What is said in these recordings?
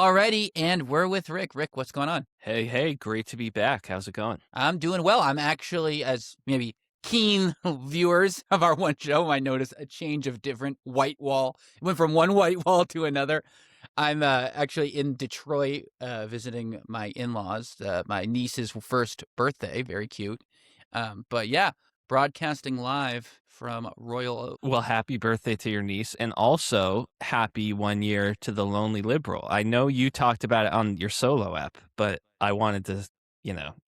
Alrighty, and we're with Rick. Rick, what's going on? Hey, great to be back. How's it going? I'm doing well. I'm actually, as maybe keen viewers of our one show might notice, a change of different white wall. It went from one white wall to another. I'm actually in Detroit visiting my in-laws, my niece's first birthday. Very cute. But yeah, broadcasting live from Royal Oak. Well, happy birthday to your niece, and also happy 1 year to the Lonely Liberal. I know you talked about it on your solo app, but I wanted to,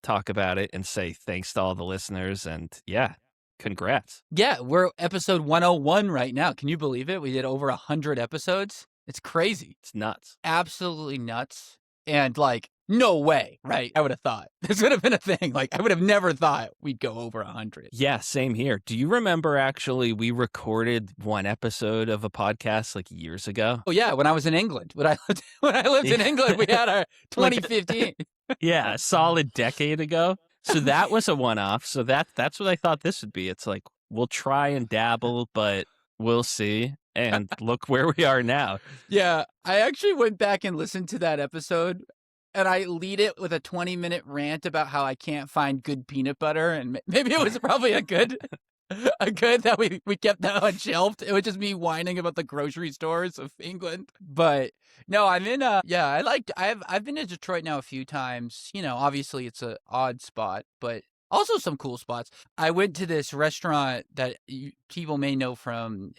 talk about it and say thanks to all the listeners, and yeah, congrats. Yeah, we're episode 101 right now. Can you believe it? We did over 100 episodes. It's crazy. It's nuts. Absolutely nuts. And no way, right? I would have thought this would have been a thing. I would have never thought we'd go over 100. Yeah, same here. Do you remember actually we recorded one episode of a podcast years ago? Oh yeah, when I was in England. When I lived in England, we had our 2015. Yeah, a solid decade ago. So that was a one-off. So that's what I thought this would be. It's we'll try and dabble, but we'll see. And look where we are now. Yeah, I actually went back and listened to that episode, and I lead it with a 20-minute rant about how I can't find good peanut butter, and maybe it was probably a good that we kept that unshelved. It was just me whining about the grocery stores of England. But no, I'm in I've been to Detroit now a few times. Obviously it's an odd spot, but also some cool spots. I went to this restaurant that people may know from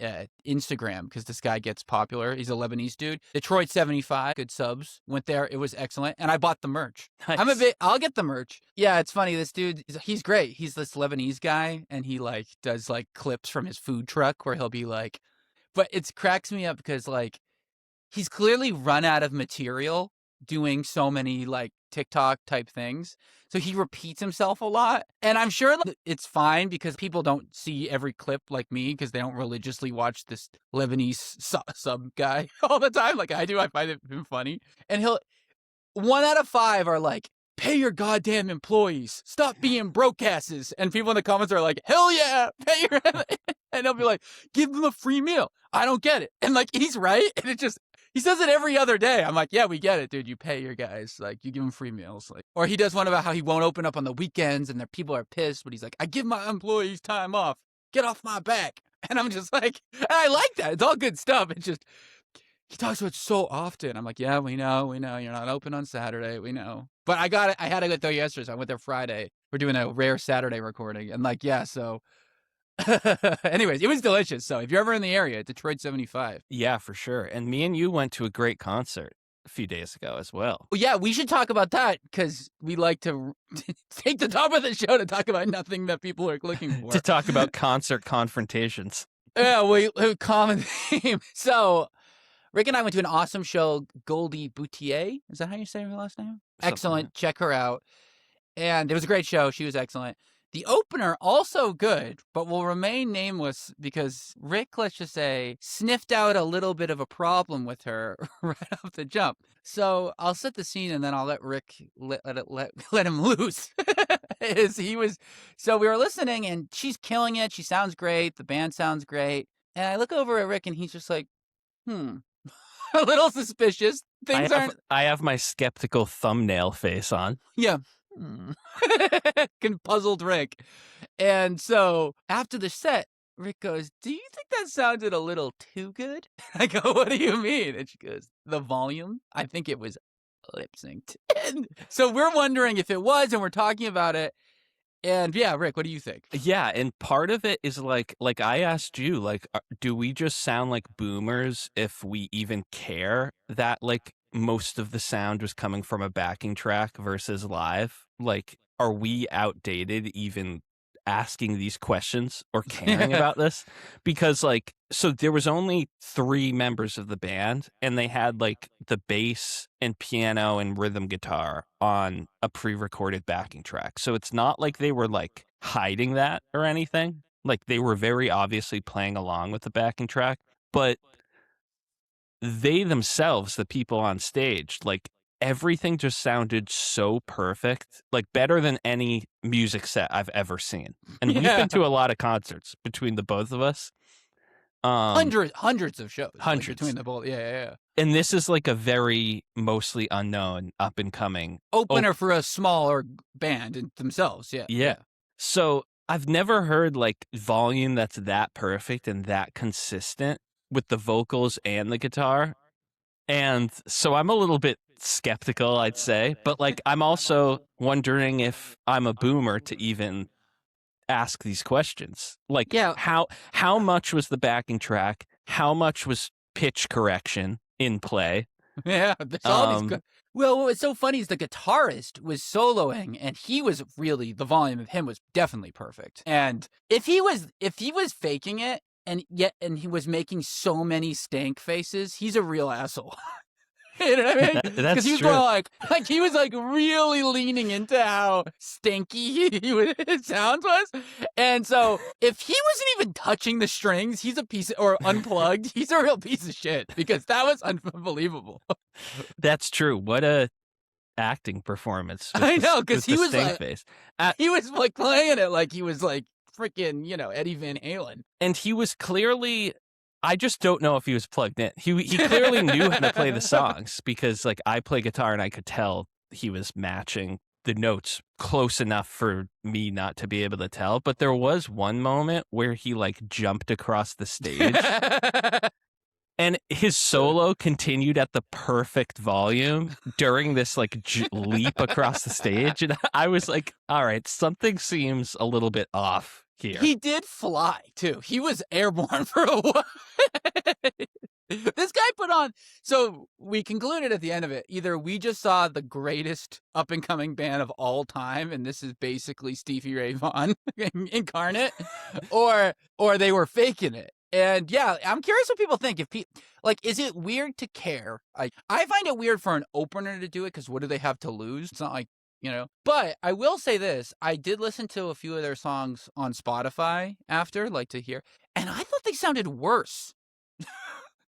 Instagram because this guy gets popular. He's a Lebanese dude. Detroit 75, good subs. Went there. It was excellent. And I bought the merch. Nice. I'll get the merch. Yeah, it's funny. This dude, he's great. He's this Lebanese guy and he does clips from his food truck where he'll be but it cracks me up because he's clearly run out of material doing so many TikTok type things. So he repeats himself a lot. And I'm sure it's fine because people don't see every clip like me because they don't religiously watch this Lebanese sub guy all the time like I do. I find it funny. And 1 out of 5 are pay your goddamn employees. Stop being broke-asses. And people in the comments are hell yeah, pay your... And they'll be give them a free meal. I don't get it. And he's right. And it just... He says it every other day. I'm yeah, we get it, dude. You pay your guys. You give them free meals. Or he does one about how he won't open up on the weekends and their people are pissed. But he's I give my employees time off. Get off my back. And I'm just and I like that. It's all good stuff. It's just, he talks about it so often. I'm yeah, we know. You're not open on Saturday. We know. But I got it. I had to go there yesterday. So I went there Friday. We're doing a rare Saturday recording. And yeah, so... Anyways, it was delicious. So if you're ever in the area, Detroit 75. Yeah, for sure. And me and you went to a great concert a few days ago as well. Well, yeah, we should talk about that because we like to take the top of the show to talk about nothing that people are looking for. To talk about concert confrontations. Yeah, common theme. So Rick and I went to an awesome show, Goldie Boutier. Is that how you say her last name? Excellent. Check her out. And it was a great show. She was excellent. The opener, also good, but will remain nameless because Rick, let's just say, sniffed out a little bit of a problem with her right off the jump. So I'll set the scene and then I'll let Rick let him loose. So we were listening and she's killing it. She sounds great. The band sounds great. And I look over at Rick and he's just a little suspicious. I have my skeptical thumbnail face on. Yeah. Puzzled Rick. And so after the set, Rick goes, do you think that sounded a little too good? I go, what do you mean? And she goes, the volume? I think it was lip synced. And so we're wondering if it was, and we're talking about it. And yeah, Rick, what do you think? Yeah, and part of it is like I asked you, do we just sound like boomers if we even care that most of the sound was coming from a backing track versus live? Are we outdated even asking these questions or caring about this? Because so there was only 3 members of the band and they had the bass and piano and rhythm guitar on a pre-recorded backing track. So it's not like they were hiding that or anything. They were very obviously playing along with the backing track, but they themselves, the people on stage, everything just sounded so perfect, better than any music set I've ever seen. And we've been to a lot of concerts between the both of us. Hundreds of shows. Like, Hundreds. between the both. Yeah. And this is like a very mostly unknown, up and coming opener for a smaller band themselves. Yeah. So I've never heard like volume that's that perfect and that consistent with the vocals and the guitar. And so I'm a little bit skeptical, I'd say. But like, I'm also wondering if I'm a boomer to even ask these questions. Like, Yeah. how much was the backing track? How much was pitch correction in play? Yeah, there's all these. Well, what was so funny is the guitarist was soloing, and he was really, the volume of him was definitely perfect. And if he was faking it, and he was making so many stank faces, he's a real asshole. You know what I mean? That's he was true. going like he was like really leaning into how stinky his sound was. And so if he wasn't even touching the strings, he's a piece or unplugged, he's a real piece of shit, because that was unbelievable. That's true. What a acting performance. I know, because he was like, face. He was like playing it like he was like freaking, Eddie Van Halen. And he was clearly, I just don't know if he was plugged in. He clearly knew how to play the songs, because like I play guitar and I could tell he was matching the notes close enough for me not to be able to tell. But there was one moment where he like jumped across the stage and his solo continued at the perfect volume during this like leap across the stage. And I was like, all right, something seems a little bit off here. He did fly too. He was airborne for a while. This guy put on. So we concluded at the end of it, either we just saw the greatest up and coming band of all time, and this is basically Stevie Ray Vaughan incarnate, or they were faking it. And yeah, I'm curious what people think. If is it weird to care? I find it weird for an opener to do it, because what do they have to lose? It's not like, But I will say this: I did listen to a few of their songs on Spotify after, like, to hear, and I thought they sounded worse.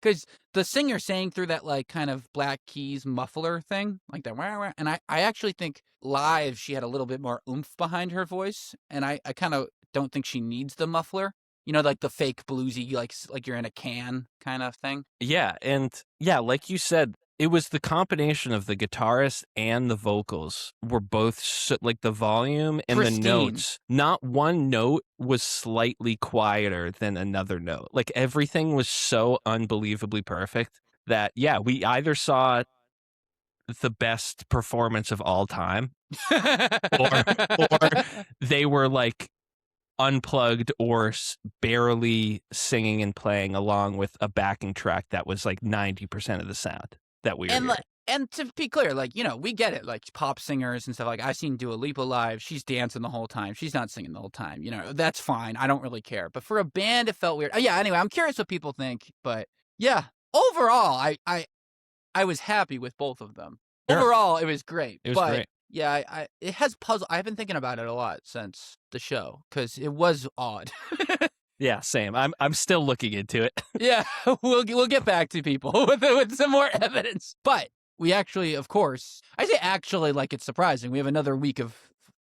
Because the singer sang through that like kind of Black Keys muffler thing, like that, and I actually think live she had a little bit more oomph behind her voice, and I kind of don't think she needs the muffler. Like the fake bluesy, like you're in a can kind of thing. Yeah, and yeah, like you said, it was the combination of the guitarist and the vocals were both like the volume and Pristine. The notes. Not one note was slightly quieter than another note. Like everything was so unbelievably perfect that, yeah, we either saw the best performance of all time or they were like unplugged or barely singing and playing along with a backing track that was like 90% of the sound that we were hearing. And to be clear, like, we get it, like pop singers and stuff. Like, I've seen Dua Lipa live. She's dancing the whole time. She's not singing the whole time. That's fine. I don't really care. But for a band, it felt weird. Yeah, anyway, I'm curious what people think. But yeah, overall, I was happy with both of them. Sure. Overall, it was great. It was great. Yeah, it has puzzle. I've been thinking about it a lot since the show, because it was odd. Yeah, same. I'm still looking into it. Yeah, we'll get back to people with some more evidence. But we actually, of course, I say actually like it's surprising. We have another week of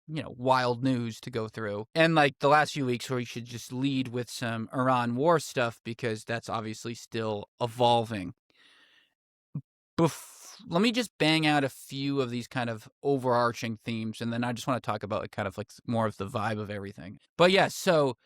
wild news to go through, and like the last few weeks, where we should just lead with some Iran war stuff, because that's obviously still evolving. Let me just bang out a few of these kind of overarching themes, and then I just want to talk about kind of like more of the vibe of everything. But yeah, so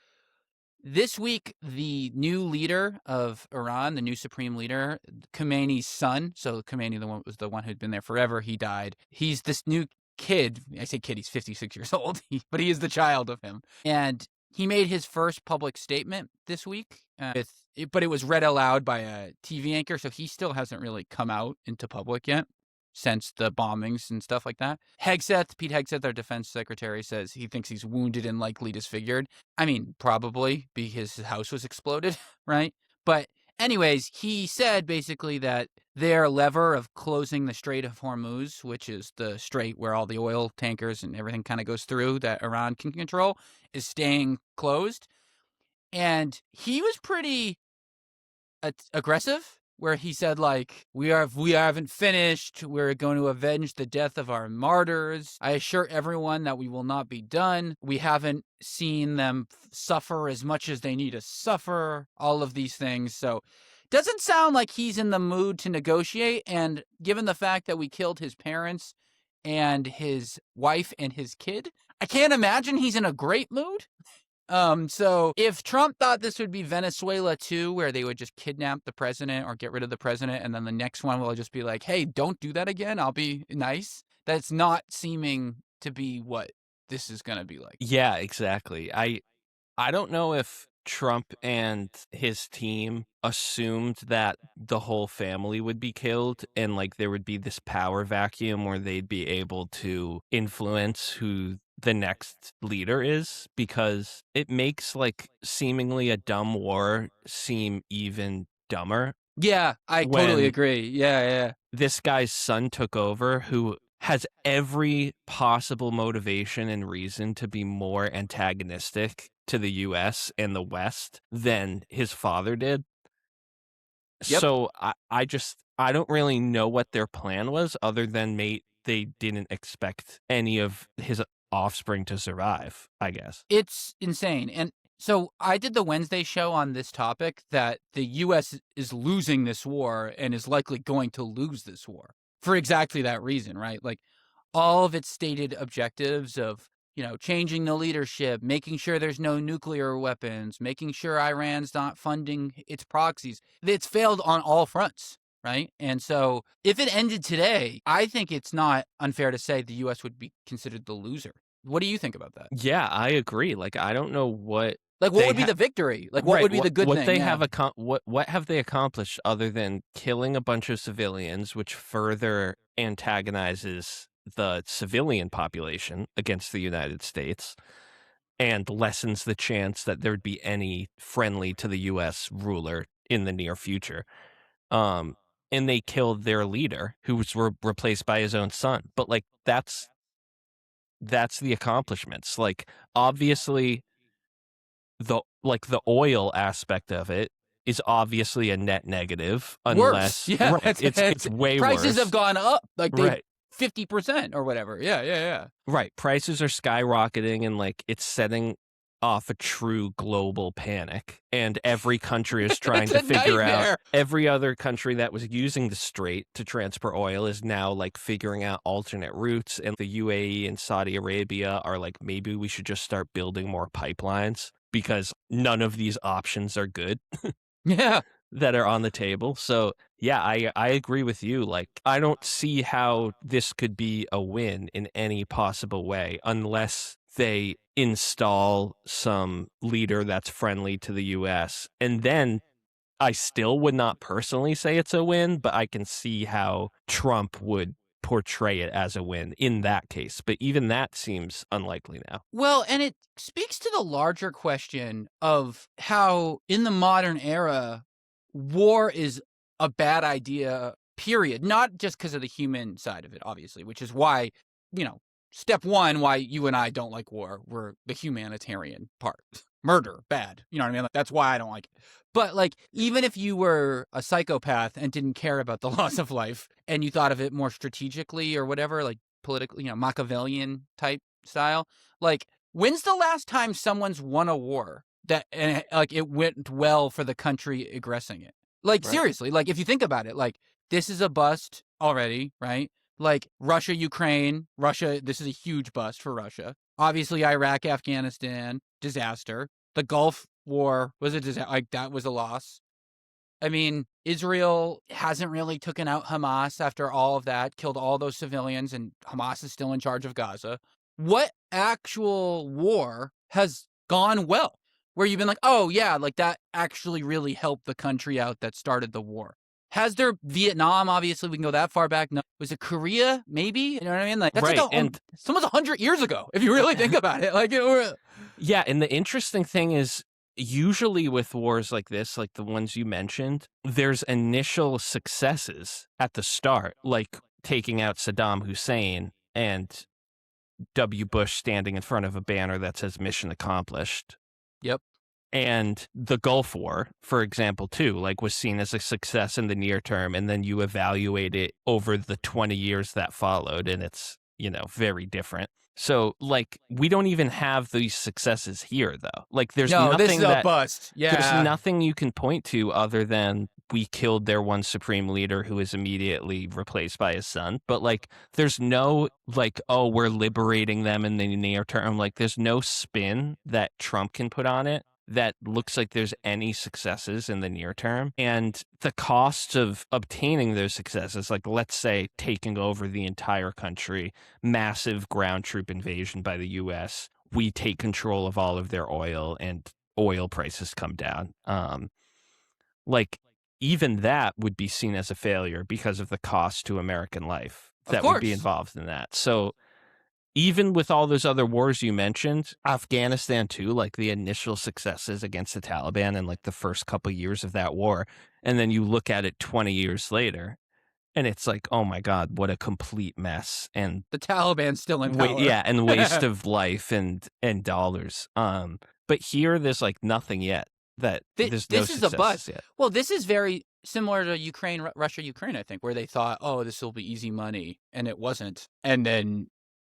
this week, the new leader of Iran, the new supreme leader, Khomeini's son, so Khomeini was the one who'd been there forever, he died. He's this new kid. I say kid, he's 56 years old, but he is the child of him. And he made his first public statement this week, but it was read aloud by a TV anchor, so he still hasn't really come out into public yet since the bombings and stuff like that. Pete Hegseth, our defense secretary, says he thinks he's wounded and likely disfigured. I mean, probably, because his house was exploded, right? But anyways, he said basically that their lever of closing the Strait of Hormuz, which is the strait where all the oil tankers and everything kind of goes through that Iran can control, is staying closed. And he was pretty aggressive where he said, like, we haven't finished. We're going to avenge the death of our martyrs. I assure everyone that we will not be done. We haven't seen them suffer as much as they need to suffer, all of these things. So doesn't sound like he's in the mood to negotiate. And given the fact that we killed his parents and his wife and his kid, I can't imagine he's in a great mood. So if Trump thought this would be Venezuela too, where they would just kidnap the president or get rid of the president, and then the next one will just be like, hey, don't do that again, I'll be nice. That's not seeming to be what this is going to be like. Yeah, exactly. I don't know if Trump and his team assumed that the whole family would be killed and like there would be this power vacuum where they'd be able to influence who the next leader is, because it makes like seemingly a dumb war seem even dumber. Yeah, I totally agree. Yeah. This guy's son took over, who has every possible motivation and reason to be more antagonistic to the U.S. and the West than his father did. Yep. So I don't really know what their plan was, other than they didn't expect any of his offspring to survive, I guess. It's insane. And so I did the Wednesday show on this topic, that the U.S. is losing this war and is likely going to lose this war for exactly that reason, right? Like all of its stated objectives of, changing the leadership, making sure there's no nuclear weapons, making sure Iran's not funding its proxies. It's failed on all fronts, right? And so if it ended today, I think it's not unfair to say the U.S. would be considered the loser. What do you think about that? Yeah, I agree. Like, I don't know what... Like, what would be the victory? Like, what would be the good thing? What have they accomplished other than killing a bunch of civilians, which further antagonizes the civilian population against the United States and lessens the chance that there'd be any friendly to the U.S. ruler in the near future. And they killed their leader, who was replaced by his own son. But like, that's the accomplishments. Like, obviously, the oil aspect of it is obviously a net negative, unless worse. Yeah, right, it's way prices worse. have gone up, like right. 50% or whatever. Yeah. Right, prices are skyrocketing, and like it's setting off a true global panic, and every country is trying to figure out. Every other country that was using the strait to transport oil is now like figuring out alternate routes, and the UAE and Saudi Arabia are like, maybe we should just start building more pipelines, because none of these options are good. Yeah, that are on the table. So yeah, I agree with you. Like, I don't see how this could be a win in any possible way unless they install some leader that's friendly to the US. And then I still would not personally say it's a win, but I can see how Trump would portray it as a win in that case. But even that seems unlikely now. Well, and it speaks to the larger question of how in the modern era, war is a bad idea, period. Not just because of the human side of it, obviously, which is why, step one, why you and I don't like war. We're the humanitarian part. Murder, bad. You know what I mean? Like, that's why I don't like it. But like, even if you were a psychopath and didn't care about the loss of life, and you thought of it more strategically or whatever, like politically, Machiavellian type style, like, when's the last time someone's won a war that and like it went well for the country aggressing it? Like, right. Seriously, like if you think about it, like this is a bust already, right? Like Russia, this is a huge bust for Russia. Obviously, Iraq, Afghanistan, disaster. The Gulf War was a disaster. Like, that was a loss. I mean, Israel hasn't really taken out Hamas after all of that, killed all those civilians, and Hamas is still in charge of Gaza. What actual war has gone well, where you've been like, oh yeah, like that actually really helped the country out that started the war? Has there Vietnam? Obviously, we can go that far back. No. Was it Korea? Maybe. You know what I mean? Like, that's right. It's almost 100 years ago, if you really think about it. Like, yeah. And the interesting thing is, usually with wars like this, like the ones you mentioned, there's initial successes at the start, like taking out Saddam Hussein and W. Bush standing in front of a banner that says "Mission Accomplished." Yep. And the Gulf War, for example, too, like was seen as a success in the near term. And then you evaluate it over the 20 years that followed, and it's, very different. So, like, we don't even have these successes here, though. Like, No, this is a bust. there's Yeah. nothing you can point to other than we killed their one supreme leader who is immediately replaced by his son. But, like, there's no, like, oh, we're liberating them in the near term. Like, there's no spin that Trump can put on it that looks like there's any successes in the near term. And the cost of obtaining those successes, like, let's say taking over the entire country, massive ground troop invasion by the US, we take control of all of their oil and oil prices come down. Like, even that would be seen as a failure because of the cost to American life Of that would be course. involved in that. So even with all those other wars you mentioned, Afghanistan too, like the initial successes against the Taliban and like the first couple years of that war, and then you look at it 20 years later, and it's like, oh my God, what a complete mess. And The Taliban's still in power. and waste of life and dollars. But here there's like nothing yet. There's no this is a bust. yet. Well, this is very similar to Ukraine, Russia, Ukraine, I think, where they thought, oh, this will be easy money, and it wasn't. And then,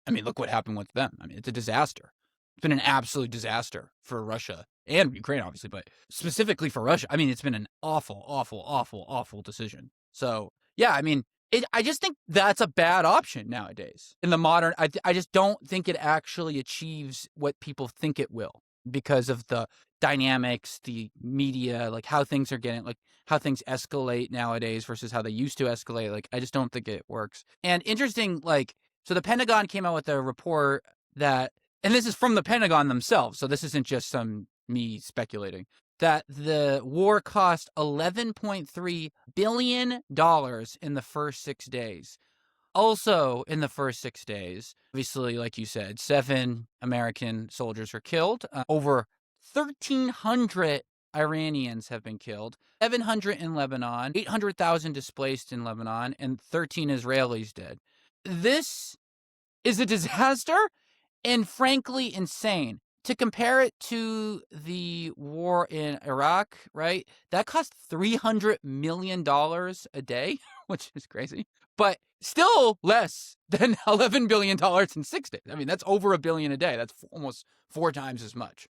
I mean, look what happened with them. I mean, it's a disaster. It's been an absolute disaster for Russia and Ukraine, obviously, but specifically for Russia. I mean, it's been an awful, awful, awful, awful decision. So, yeah, I mean, I just think that's a bad option nowadays. In the modern, I just don't think it actually achieves what people think it will because of the dynamics, the media, like how things are getting, like how things escalate nowadays versus how they used to escalate. Like, I just don't think it works. And interesting, like, so the Pentagon came out with a report that, and this is from the Pentagon themselves, so this isn't just me speculating, that the war cost $11.3 billion in the first 6 days. Also, in the first 6 days, obviously, like you said, 7 American soldiers were killed. Over 1,300 Iranians have been killed, 700 in Lebanon, 800,000 displaced in Lebanon, and 13 Israelis dead. This is a disaster and frankly insane. To compare it to the war in Iraq, right? That cost $300 million a day, which is crazy, but still less than $11 billion in 6 days. I mean, that's over $1 billion a day. That's almost 4 times as much.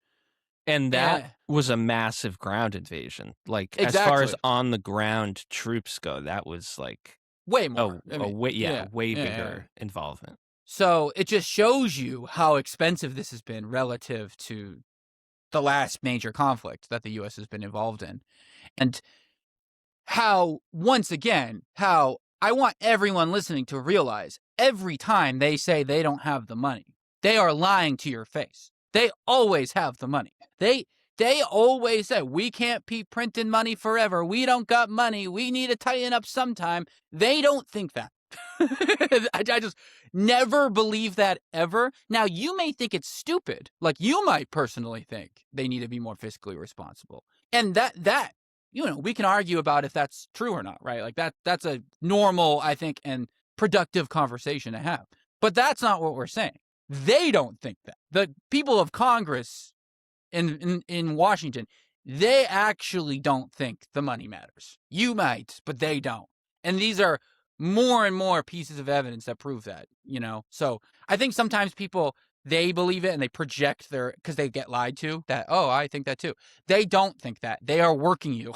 And that was a massive ground invasion. Like, exactly. As far as on the ground troops go, that was like way more. way bigger involvement. So it just shows you how expensive this has been relative to the last major conflict that the U.S. has been involved in. And how, once again, how I want everyone listening to realize every time they say they don't have the money, they are lying to your face. They always have the money. They always say, we can't keep printing money forever. We don't got money. We need to tighten up sometime. They don't think that. I just never believe that ever. Now, you may think it's stupid. Like, you might personally think they need to be more fiscally responsible. And that we can argue about if that's true or not, right? Like, that's a normal, I think, and productive conversation to have. But that's not what we're saying. They don't think that. The people of Congress in Washington, they actually don't think the money matters. You might, but they don't. And these are more and more pieces of evidence that prove that, So I think sometimes people, they believe it and they project because they get lied to that, oh, I think that too. They don't think that. They are working you.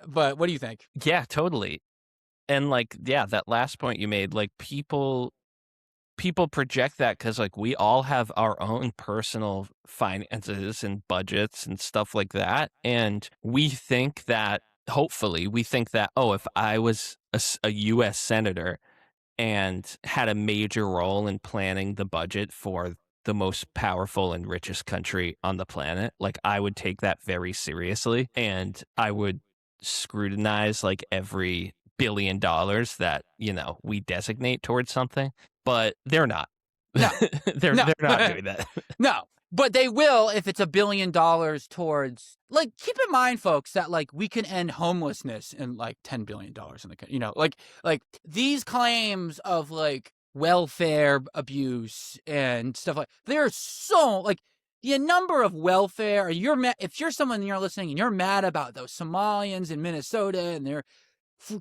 But what do you think? Yeah, totally. And like, yeah, that last point you made, like people project that because like we all have our own personal finances and budgets and stuff like that. And we think that, hopefully, oh, if I was a U.S. senator and had a major role in planning the budget for the most powerful and richest country on the planet, like I would take that very seriously and I would scrutinize like every $1 billion that, we designate towards something. But they're not. No. they're not doing that. No. But they will if it's $1 billion towards, like, keep in mind, folks, that like we can end homelessness in like $10 billion in the country. Like these claims of like welfare abuse and stuff like, they're so like the number of welfare, or if you're someone and you're listening and you're mad about those Somalians in Minnesota and they're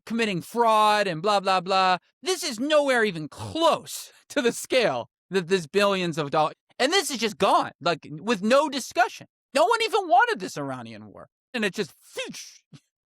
committing fraud and blah, blah, blah, this is nowhere even close to the scale that this billions of dollars. And this is just gone, like with no discussion. No one even wanted this Iranian war. And it just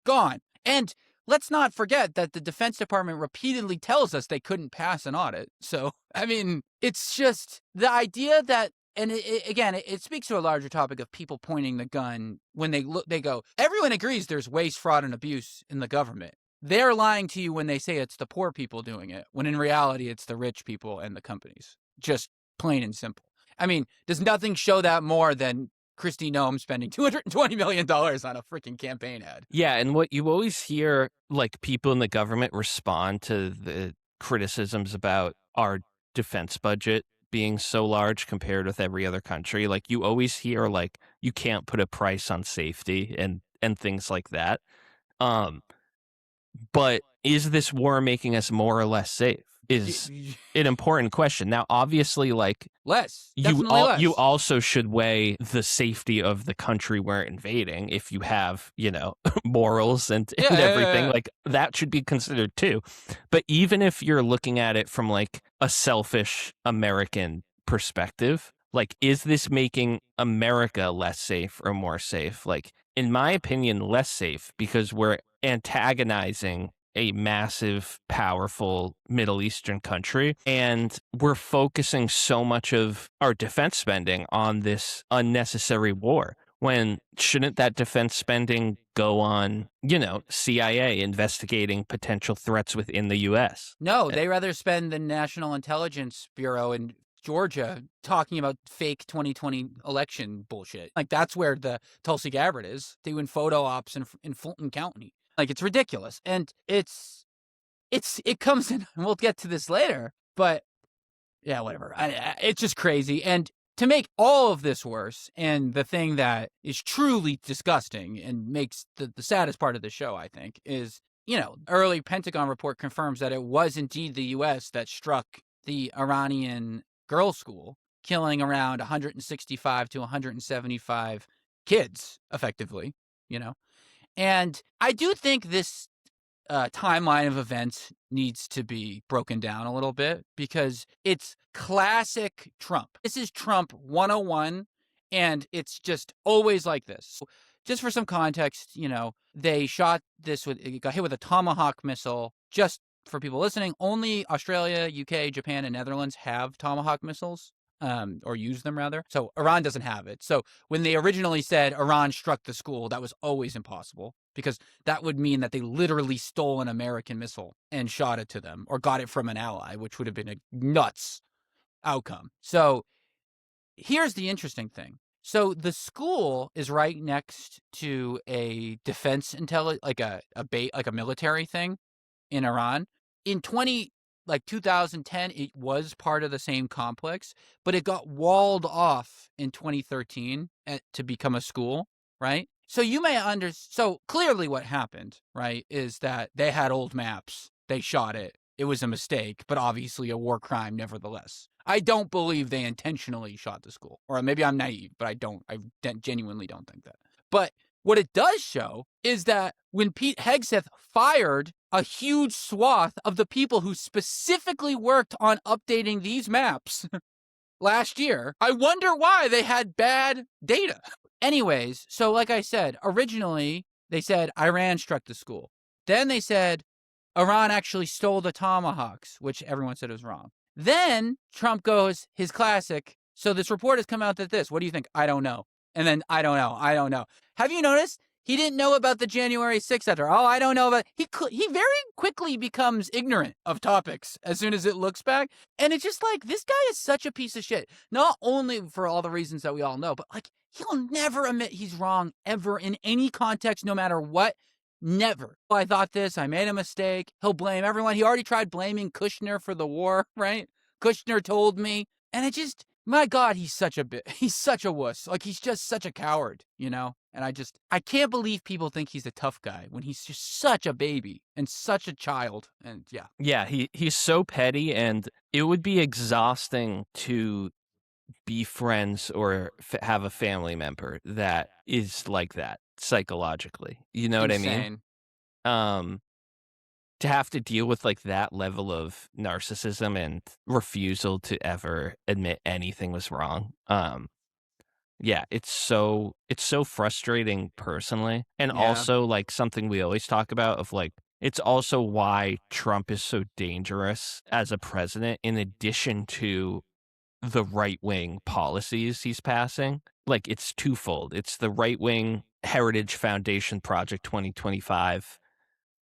gone. And let's not forget that the Defense Department repeatedly tells us they couldn't pass an audit. So, I mean, it's just the idea that, and it speaks to a larger topic of people pointing the gun when they go, everyone agrees there's waste, fraud, and abuse in the government. They're lying to you when they say it's the poor people doing it, when in reality, it's the rich people and the companies. Just plain and simple. I mean, does nothing show that more than Kristi Noem spending $220 million on a freaking campaign ad? Yeah, and what you always hear, like, people in the government respond to the criticisms about our defense budget being so large compared with every other country. Like, you always hear, like, you can't put a price on safety and things like that. But is this war making us more or less safe? Is an important question. Now, obviously, like, less. You also should weigh the safety of the country we're invading. If you have, morals and everything, like, that should be considered too. But even if you're looking at it from like a selfish American perspective, like, is this making America less safe or more safe? Like, in my opinion, less safe, because we're antagonizing a massive, powerful Middle Eastern country, and we're focusing so much of our defense spending on this unnecessary war. When shouldn't that defense spending go on, CIA investigating potential threats within the U.S.? No, they rather spend the National Intelligence Bureau in Georgia talking about fake 2020 election bullshit. Like, that's where the Tulsi Gabbard is, doing photo ops in Fulton County. Like, it's ridiculous. And it comes in, and we'll get to this later, but yeah, whatever. It's just crazy. And to make all of this worse, and the thing that is truly disgusting and makes the saddest part of the show, I think, is, early Pentagon report confirms that it was indeed the U.S. that struck the Iranian girls' school, killing around 165 to 175 kids, effectively, And I do think this timeline of events needs to be broken down a little bit, because it's classic Trump. This is Trump 101, and it's just always like this. So just for some context, they shot this it got hit with a Tomahawk missile. Just for people listening, only Australia, UK, Japan, and Netherlands have Tomahawk missiles. Or use them, rather. So Iran doesn't have it. So when they originally said Iran struck the school, that was always impossible, because that would mean that they literally stole an American missile and shot it to them, or got it from an ally, which would have been a nuts outcome. So here's the interesting thing. So the school is right next to a defense like a military thing in Iran. In 2010, it was part of the same complex, but it got walled off in 2013 to become a school, right? So so clearly what happened, right, is that they had old maps. They shot it. It was a mistake, but obviously a war crime nevertheless. I don't believe they intentionally shot the school. Or maybe I'm naive, but I genuinely don't think that. But what it does show is that when Pete Hegseth fired a huge swath of the people who specifically worked on updating these maps last year, I wonder why they had bad data. Anyways, so like I said, originally they said Iran struck the school. Then they said Iran actually stole the Tomahawks, which everyone said was wrong. Then Trump goes, his classic, so this report has come out that this, what do you think? I don't know. And then, I don't know. Have you noticed? He didn't know about the January 6th after. Oh, I don't know about. He very quickly becomes ignorant of topics as soon as it looks back. And it's just like, this guy is such a piece of shit. Not only for all the reasons that we all know, but like, he'll never admit he's wrong ever in any context, no matter what. Never. I thought this, I made a mistake. He'll blame everyone. He already tried blaming Kushner for the war, right? Kushner told me. And it just, my God, he's such a wuss. Like, he's just such a coward, And I can't believe people think he's a tough guy when he's just such a baby and such a child. And yeah. Yeah, he's so petty, and it would be exhausting to be friends or have a family member that is like that psychologically. You know what I mean? Insane. Um, to have to deal with like that level of narcissism and refusal to ever admit anything was wrong. Yeah, it's so frustrating personally, and Yeah. also like something we always talk about of like it's also why Trump is so dangerous as a president in addition to the right-wing policies he's passing. Like it's twofold. It's the right-wing Heritage Foundation Project 2025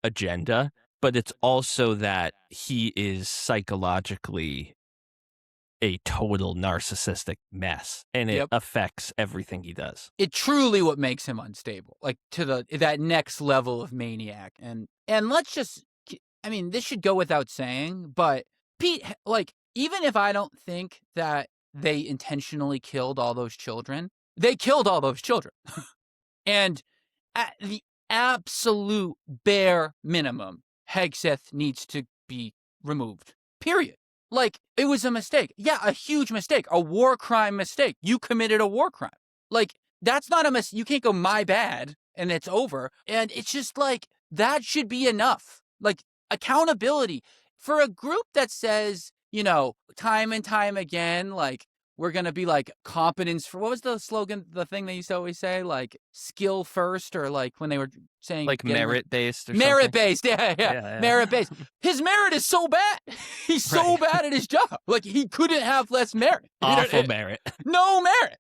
agenda, but it's also that he is psychologically a total narcissistic mess and it Yep. affects everything he does. It truly what makes him unstable, like to that next level of maniac. And let's just, I mean, this should go without saying, but Pete, like, even if I don't think that they intentionally killed all those children, they killed all those children. And at the absolute bare minimum, Hegseth needs to be removed. Period. Like, it was a mistake. Yeah, a huge mistake. A war crime mistake. You committed a war crime. Like, that's not a mistake. You can't go, my bad, and it's over. And it's just like, that should be enough. Like, accountability for a group that says, you know, time and time again, like, we're going to be like competence for, what was the slogan, the thing they used to always say, like skill first, or like when they were saying Like merit-based or merit something? based. Yeah. Merit based. His merit is so bad. He's so Right. bad at his job. Like, he couldn't have less merit. Awful merit. No merit.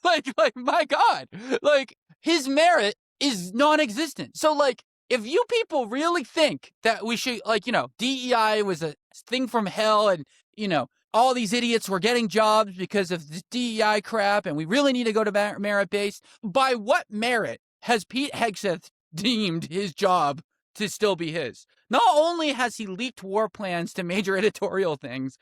like, my God, like his merit is non-existent. So like, if you people really think that we should, like, you know, DEI was a thing from hell, and, you know, all these idiots were getting jobs because of this DEI crap, and we really need to go to merit-based, by what merit has Pete Hegseth deemed his job to still be his? Not only has he leaked war plans to major editorial things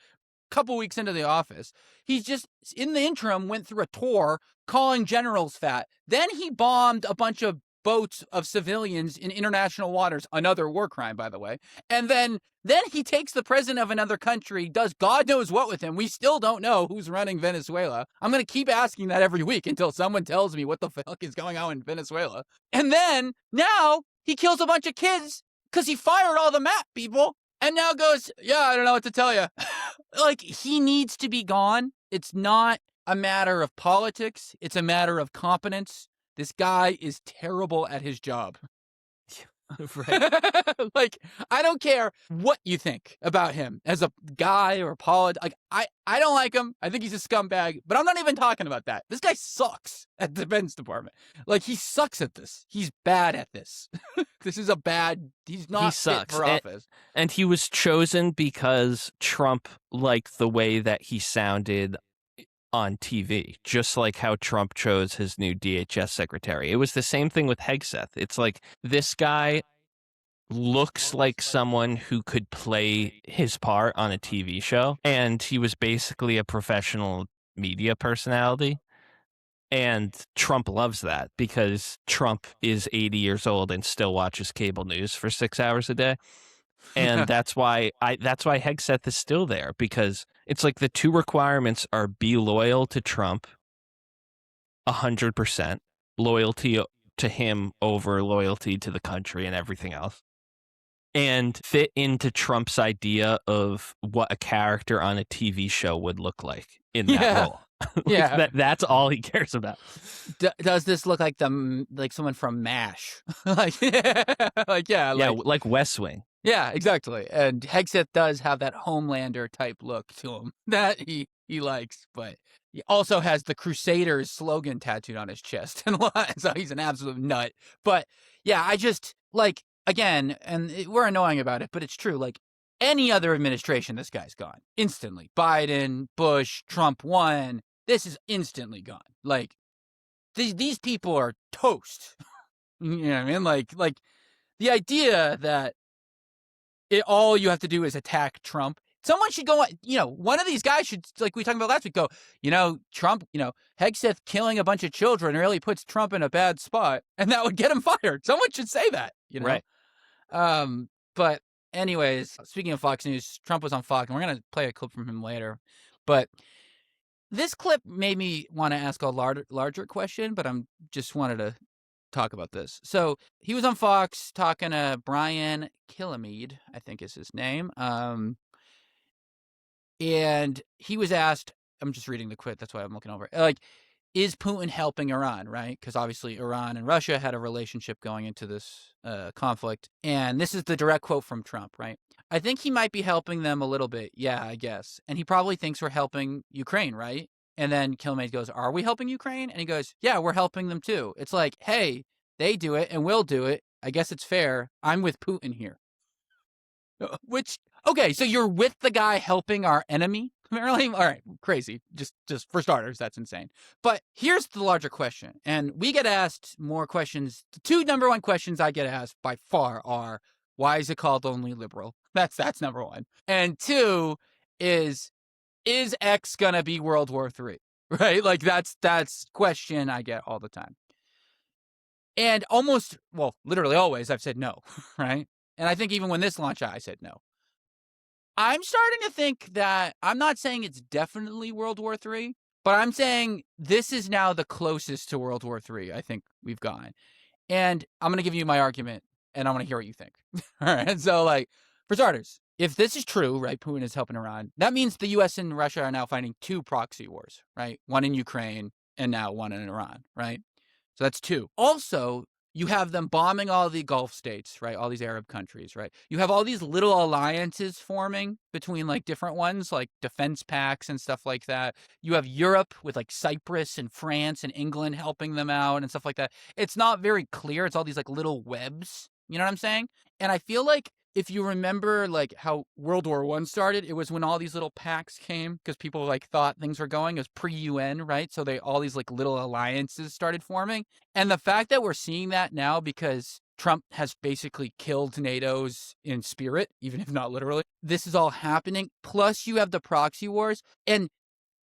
a couple weeks into the office, he's just, in the interim, went through a tour calling generals fat. Then he bombed a bunch of boats of civilians in international waters, another war crime, by the way. And then he takes the president of another country, does God knows what with him. We still don't know who's running Venezuela. I'm going to keep asking that every week until someone tells me what the fuck is going on in Venezuela. And then now he kills a bunch of kids because he fired all the MAP people, and now goes, yeah, I don't know what to tell you. Like, he needs to be gone. It's not a matter of politics. It's a matter of competence. This guy is terrible at his job. Right. Like, I don't care what you think about him as a guy or like, I don't like him. I think he's a scumbag, but I'm not even talking about that. This guy sucks at the Defense Department. Like, he sucks at this. He's bad at this. He's not fit for office. And he was chosen because Trump liked the way that he sounded on TV, just like how Trump chose his new DHS secretary. It was the same thing with Hegseth. It's like, this guy looks like someone who could play his part on a TV show, and he was basically a professional media personality. And Trump loves that because Trump is 80 years old and still watches cable news for 6 hours a day. And that's why Hegseth is still there, because it's like the two requirements are be loyal to Trump 100%, loyalty to him over loyalty to the country and everything else, and fit into Trump's idea of what a character on a TV show would look like in that role. Like, that's all he cares about. Does this look like someone from MASH? like like West Wing. Yeah, exactly. And Hegseth does have that Homelander type look to him that he likes, but he also has the Crusaders slogan tattooed on his chest, and so he's an absolute nut. But yeah, I just, like, again, and we're annoying about it, but it's true. Like, any other administration, this guy's gone instantly. Biden, Bush, Trump 1, this is instantly gone. Like, these people are toast. You know what I mean? Like the idea that all you have to do is attack Trump. Someone should go, you know, one of these guys should, like we talked about last week, go, you know, Trump, you know, Hegseth killing a bunch of children really puts Trump in a bad spot, and that would get him fired. Someone should say that, you know? Right. But anyways, speaking of Fox News, Trump was on Fox, and we're going to play a clip from him later. But This clip made me want to ask a larger question, but I'm just wanted to talk about this. So he was on Fox talking to Brian Kilmeade, I think is his name. And he was asked, I'm just reading the quote, that's why I'm looking over it. Like, is Putin helping Iran, right? Because obviously Iran and Russia had a relationship going into this conflict. And this is the direct quote from Trump, right? I think he might be helping them a little bit. Yeah, I guess. And he probably thinks we're helping Ukraine, right? And then Kilmade goes, are we helping Ukraine? And he goes, yeah, we're helping them too. It's like, hey, they do it and we'll do it. I guess it's fair. I'm with Putin here. Which, okay, so you're with the guy helping our enemy, apparently. All right, crazy. Just for starters, that's insane. But here's the larger question, and we get asked more questions. The two number one questions I get asked by far are, why is it called Only Liberal? That's number one. And two is X gonna be World War III? Right? Like that's question I get all the time. And almost, well, literally always, I've said no, right? And I think even when this launched, I said no. I'm starting to think that I'm not saying it's definitely World War III, but I'm saying this is now the closest to World War III I think we've gone. And I'm going to give you my argument, and I want to hear what you think. All right. So, like, for starters, if this is true, right, Putin is helping Iran, that means the U.S. and Russia are now fighting two proxy wars, right? One in Ukraine and now one in Iran, right? So that's two. Also, you have them bombing all the Gulf states, right? All these Arab countries, right? You have all these little alliances forming between like different ones, like defense pacts and stuff like that. You have Europe with like Cyprus and France and England helping them out and stuff like that. It's not very clear. It's all these like little webs. You know what I'm saying? And I feel like if you remember like how World War I started, it was when all these little pacts came because people like thought things were going. It was pre-UN, right? So all these like little alliances started forming. And the fact that we're seeing that now because Trump has basically killed NATO's in spirit, even if not literally, this is all happening. Plus you have the proxy wars. And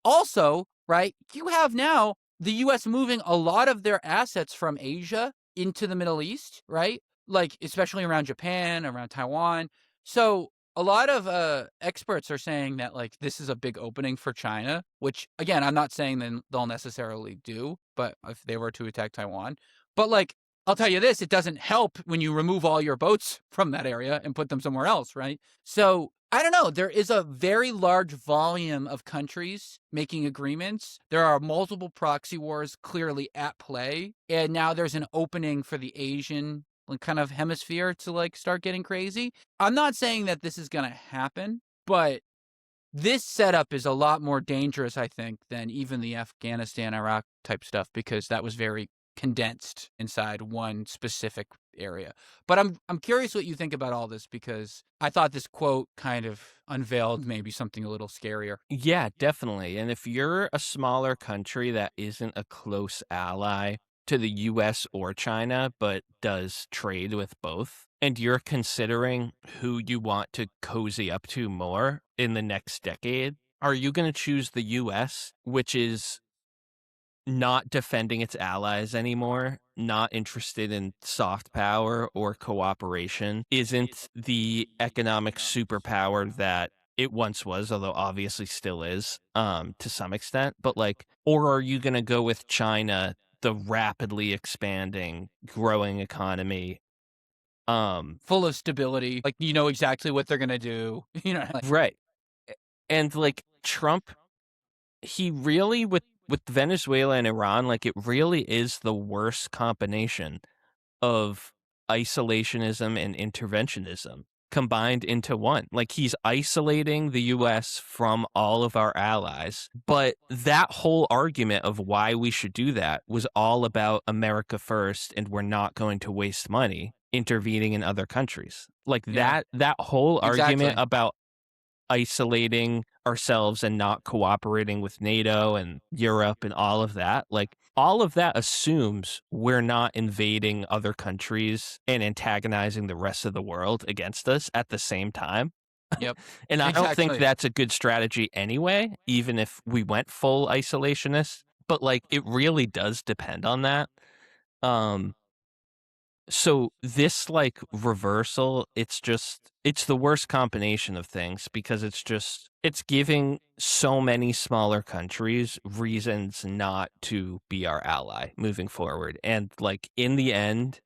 also, right, you have now the U.S. moving a lot of their assets from Asia into the Middle East, right? Like, especially around Japan, around Taiwan. So a lot of experts are saying that, like, this is a big opening for China, which, again, I'm not saying then they'll necessarily do, but if they were to attack Taiwan. But, like, I'll tell you this, it doesn't help when you remove all your boats from that area and put them somewhere else, right? So I don't know. There is a very large volume of countries making agreements. There are multiple proxy wars clearly at play. And now there's an opening for the Asian kind of hemisphere to like start getting crazy. I'm not saying that this is going to happen, but this setup is a lot more dangerous, I think, than even the Afghanistan, Iraq type stuff, because that was very condensed inside one specific area. But I'm curious what you think about all this, because I thought this quote kind of unveiled maybe something a little scarier. Yeah, definitely. And if you're a smaller country that isn't a close ally to the US or China, but does trade with both, and you're considering who you want to cozy up to more in the next decade, are you going to choose the US, which is not defending its allies anymore, not interested in soft power or cooperation, isn't the economic superpower that it once was, although obviously still is, to some extent, but like, or are you going to go with China, the rapidly expanding, growing economy? Full of stability, like you know exactly what they're gonna do. Right. And like Trump, he really with Venezuela and Iran, like it really is the worst combination of isolationism and interventionism combined into one. Like he's isolating the US from all of our allies. But that whole argument of why we should do that was all about America first and we're not going to waste money intervening in other countries. Like Yeah, that whole argument exactly. about isolating ourselves and not cooperating with NATO and Europe and all of that. Like all of that assumes we're not invading other countries and antagonizing the rest of the world against us at the same time. Yep. And I don't think Exactly. that's a good strategy anyway, even if we went full isolationist. But like it really does depend on that. Um So this like reversal, it's the worst combination of things because it's giving so many smaller countries reasons not to be our ally moving forward. And like in the end,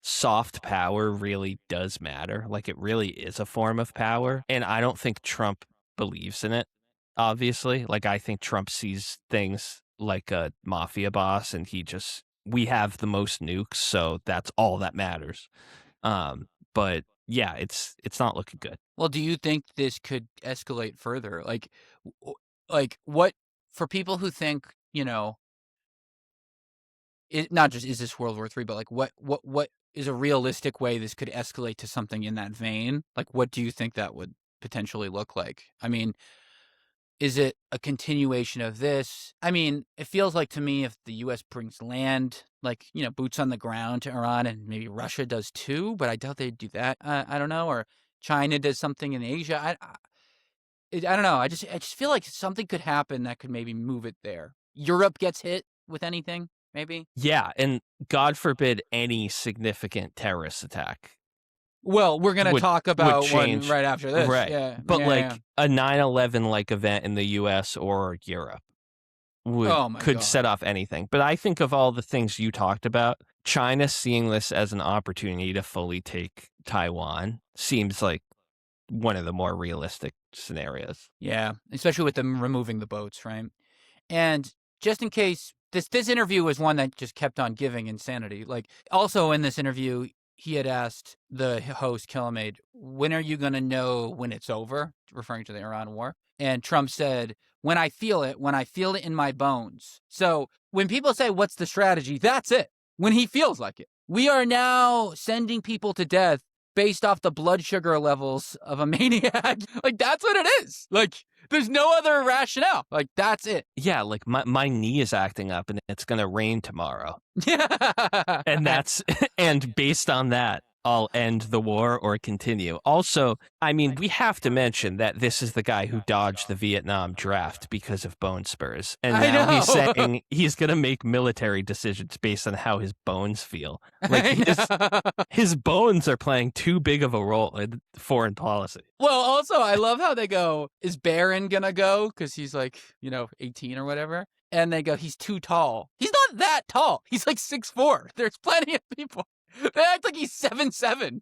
soft power really does matter. Like it really is a form of power. And I don't think Trump believes in it, obviously. Like I think Trump sees things like a mafia boss and we have the most nukes, so that's all that matters. But yeah, it's not looking good. Well, do you think this could escalate further? Like what for people who think, it not just is this World War III, but like what is a realistic way this could escalate to something in that vein? Like, what do you think that would potentially look like? I mean, is it a continuation of this? I mean, it feels like to me if the U.S. brings land, like, boots on the ground to Iran, and maybe Russia does too, but I doubt they'd do that. I don't know. Or China does something in Asia. I don't know. I just feel like something could happen that could maybe move it there. Europe gets hit with anything, maybe. Yeah, and God forbid any significant terrorist attack Well, we're gonna would talk would about one change, right after this. right. Yeah, But yeah, yeah. like a 9/11 like event in the US or Europe Oh my could set God. off anything. But I think of all the things you talked about, China seeing this as an opportunity to fully take Taiwan seems like one of the more realistic scenarios. Yeah, especially with them removing the boats, right? And just in case, this interview was one that just kept on giving insanity. Like, also in this interview, he had asked the host, Killamade, when are you going to know when it's over? Referring to the Iran war. And Trump said, when I feel it in my bones. So when people say, what's the strategy? That's it. When he feels like it. We are now sending people to death based off the blood sugar levels of a maniac. Like, that's what it is. Like, there's no other rationale. Like, that's it. Yeah, like my knee is acting up and it's going to rain tomorrow. Yeah. And and based on that, I'll end the war or continue. Also, I mean, we have to mention that this is the guy who dodged the Vietnam draft because of bone spurs. And I now he's know. saying he's going to make military decisions based on how his bones feel. Like I know. his bones are playing too big of a role in foreign policy. Well, also, I love how they go, is Barron gonna go? Because he's like, 18 or whatever. And they go, he's too tall. He's not that tall. He's like 6'4". There's plenty of people. They act like he's 7'7".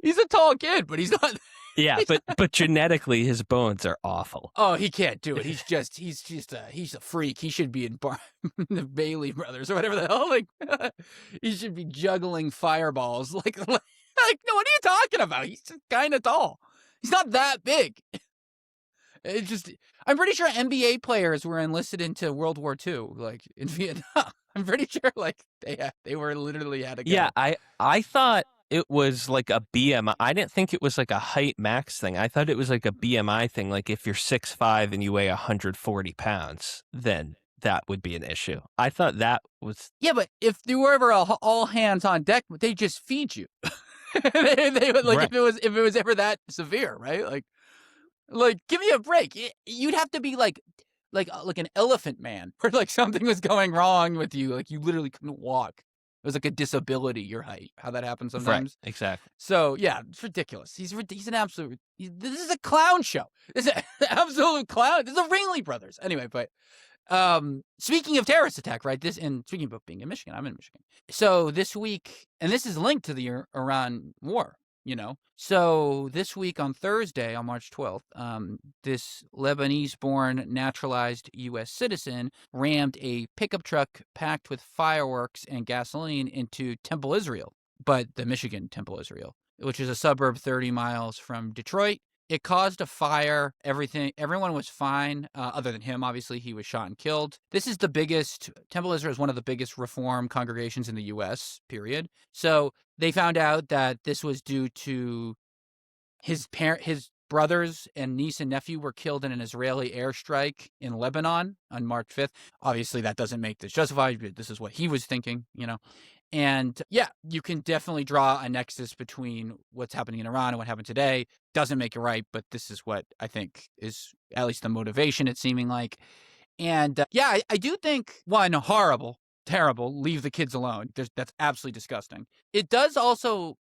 He's a tall kid, but he's not. Yeah, but genetically his bones are awful. Oh, he can't do it. He's a freak. He should be in the Bailey Brothers or whatever the hell. Like, he should be juggling fireballs. Like, no, what are you talking about? He's just kind of tall. He's not that big. I'm pretty sure NBA players were enlisted into World War II, like in Vietnam. I'm pretty sure, like they were literally had to go. Yeah, I thought it was like a BMI. I didn't think it was like a height max thing. I thought it was like a BMI thing. Like if you're 6'5" and you weigh 140 pounds, then that would be an issue. I thought that was. Yeah, but if there were ever all hands on deck, they just feed you. they would like Right. if it was ever that severe, right? Like give me a break. You'd have to be like an elephant man, where like something was going wrong with you, like you literally couldn't walk. It was like a disability, your height. How that happens sometimes. Right, exactly. So yeah, it's ridiculous. He's an absolute. This is a clown show. This is an absolute clown. This is the Ringley Brothers. Anyway, but speaking of terrorist attack, right? Speaking of being in Michigan, I'm in Michigan. So this week, and this is linked to the Iran war. So this week on Thursday, on March 12th, this Lebanese-born naturalized U.S. citizen rammed a pickup truck packed with fireworks and gasoline into Temple, Israel, but the Michigan Temple, Israel, which is a suburb 30 miles from Detroit. It caused a fire. Everyone was fine, other than him. Obviously, he was shot and killed. This is the biggest. Temple Israel is one of the biggest Reform congregations in the U.S. Period. So they found out that this was due to his brothers and niece and nephew were killed in an Israeli airstrike in Lebanon on March 5th. Obviously, that doesn't make this justified, but this is what he was thinking, And yeah, you can definitely draw a nexus between what's happening in Iran and what happened today. Doesn't make it right, but this is what I think is at least the motivation it's seeming like. And yeah, I do think, one, horrible terrible. Leave the kids alone. That's absolutely disgusting. It does also